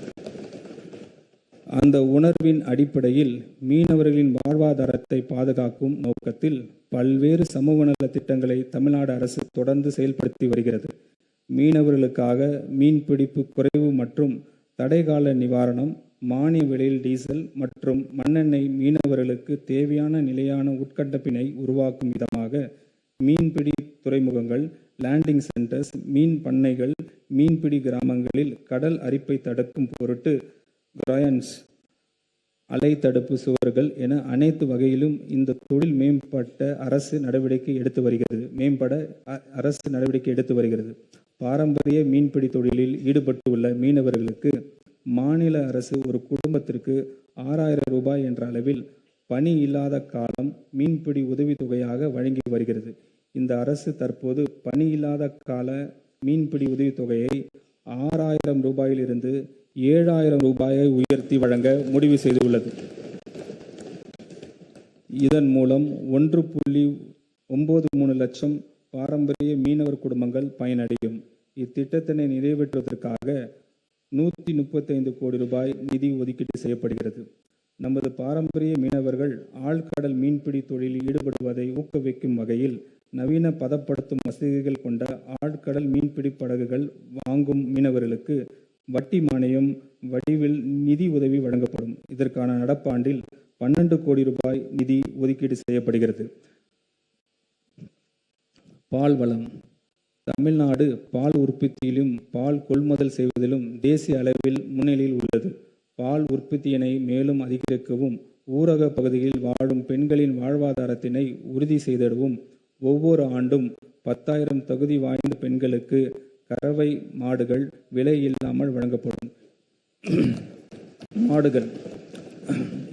அந்த உணர்வின் அடிப்படையில் மீனவர்களின் வாழ்வாதாரத்தை பாதுகாக்கும் நோக்கத்தில் பல்வேறு சமூக நல திட்டங்களை தமிழ்நாடு அரசு தொடர்ந்து செயல்படுத்தி வருகிறது. மீனவர்களுக்காக மீன்பிடிப்பு குறைவு மற்றும் தடைகால நிவாரணம், மானிய விலையில் டீசல் மற்றும் மண்ணெண்ணெய், மீனவர்களுக்கு தேவையான நிலையான உட்கட்டமைப்பினை உருவாக்கும் விதமாக மீன்பிடி துறைமுகங்கள், லேண்டிங் சென்டர்ஸ், மீன் பண்ணைகள், மீன்பிடி கிராமங்களில் கடல் அரிப்பை தடுக்கும் பொருட்டு கிராயன்ஸ், அலை தடுப்பு சுவர்கள் என அனைத்து வகையிலும் இந்த தொழில் மேம்பட அரசு நடவடிக்கை எடுத்து வருகிறது. பாரம்பரிய மீன்பிடி தொழிலில் ஈடுபட்டுள்ள மீனவர்களுக்கு மாநில அரசு ஒரு குடும்பத்திற்கு 6000 ரூபாய் என்ற அளவில் பணி இல்லாத காலம் மீன்பிடி உதவித்தொகையாக வழங்கி வருகிறது. இந்த அரசு தற்போது பணி இல்லாத கால மீன்பிடி உதவித்தொகையை 6000 ரூபாயிலிருந்து 7000 ரூபாயை உயர்த்தி வழங்க முடிவு செய்துள்ளது. இதன் மூலம் 1.93 லட்சம் பாரம்பரிய மீனவர் குடும்பங்கள் பயனடையும். இத்திட்டத்தினை நிறைவேற்றுவதற்காக 135 கோடி ரூபாய் நிதி ஒதுக்கீடு செய்யப்படுகிறது. நமது பாரம்பரிய மீனவர்கள் ஆழ்கடல் மீன்பிடி தொழிலில் ஈடுபடுவதை ஊக்குவிக்கும் வகையில் நவீன பதப்படுத்தும் வசதிகள் கொண்ட ஆழ்கடல் மீன்பிடி படகுகள் வாங்கும் மீனவர்களுக்கு வட்டி மானியம் வடிவில் நிதி உதவி வழங்கப்படும். இதற்கான நடப்பாண்டில் 12 கோடி ரூபாய் நிதி ஒதுக்கீடு செய்யப்படுகிறது. பால் வளம். தமிழ்நாடு பால் உற்பத்தியிலும் பால் கொள்முதல் செய்வதிலும் தேசிய அளவில் முன்னிலையில் உள்ளது. பால் உற்பத்தியினை மேலும் அதிகரிக்கவும், ஊரக பகுதியில் வாழும் பெண்களின் வாழ்வாதாரத்தினை உறுதி செய்திடவும் ஒவ்வொரு ஆண்டும் 10,000 தகுதி வாய்ந்த பெண்களுக்கு கறவை மாடுகள் விலை இல்லாமல் வழங்கப்படும். மாடுகள்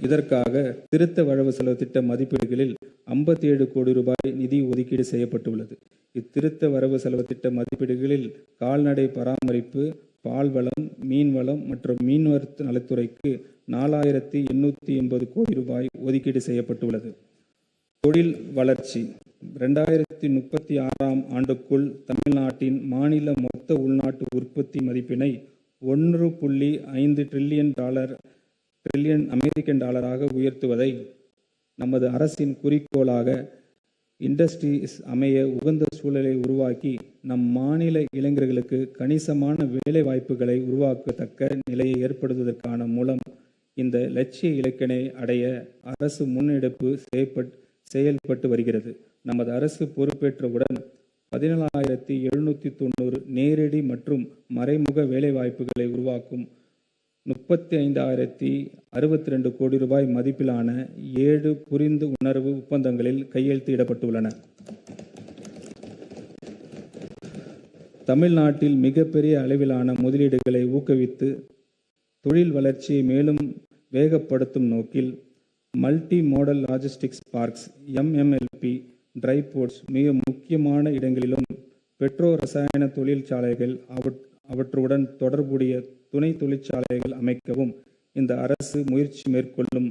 இதற்காக திருத்த வரவு செலவு திட்ட மதிப்பீடுகளில் 57 கோடி ரூபாய் நிதி ஒதுக்கீடு செய்யப்பட்டுள்ளது. இத்திருத்த வரவு செலவு திட்ட மதிப்பீடுகளில் கால்நடை பராமரிப்பு, பால்வளம், மீன்வளம் மற்றும் மீன்வர் நலத்துறைக்கு 4880 கோடி ரூபாய் ஒதுக்கீடு செய்யப்பட்டுள்ளது. தொழில் வளர்ச்சி. 2036ஆம் ஆண்டுக்குள் தமிழ்நாட்டின் மாநில மொத்த உள்நாட்டு உற்பத்தி மதிப்பினை 1.5 ட்ரில்லியன் அமெரிக்கன் டாலராக உயர்த்துவதை நமது அரசின் குறிக்கோளாக இண்டஸ்ட்ரீஸ் அமைய உகந்த சூழலை உருவாக்கி நம் மாநில இளைஞர்களுக்கு கணிசமான வேலை வாய்ப்புகளை உருவாக்கத்தக்க நிலையை ஏற்படுத்துவதற்கான மூலம் இந்த லட்சிய இலக்கினை அடைய அரசு முன்னெடுப்பு செயல்பட்டு வருகிறது. நமது அரசு பொறுப்பேற்றவுடன் 17,790 நேரடி மற்றும் மறைமுக வேலைவாய்ப்புகளை உருவாக்கும் 35,062 கோடி ரூபாய் மதிப்பிலான 7 புரிந்து உணர்வு ஒப்பந்தங்களில் கையெழுத்திடப்பட்டுள்ளன. தமிழ்நாட்டில் மிகப்பெரிய அளவிலான முதலீடுகளை ஊக்குவித்து தொழில் வளர்ச்சியை மேலும் வேகப்படுத்தும் நோக்கில் multi modal logistics parks MMLP dry ports மிக முக்கியமான இடங்களிலும் பெட்ரோ ரசாயன தொழிற்சாலைகள் அவற்றுடன் தொடர்புடைய துணை தொழிற்சாலைகள் அமைக்கவும் இந்த அரசு முயற்சி மேற்கொள்ளும்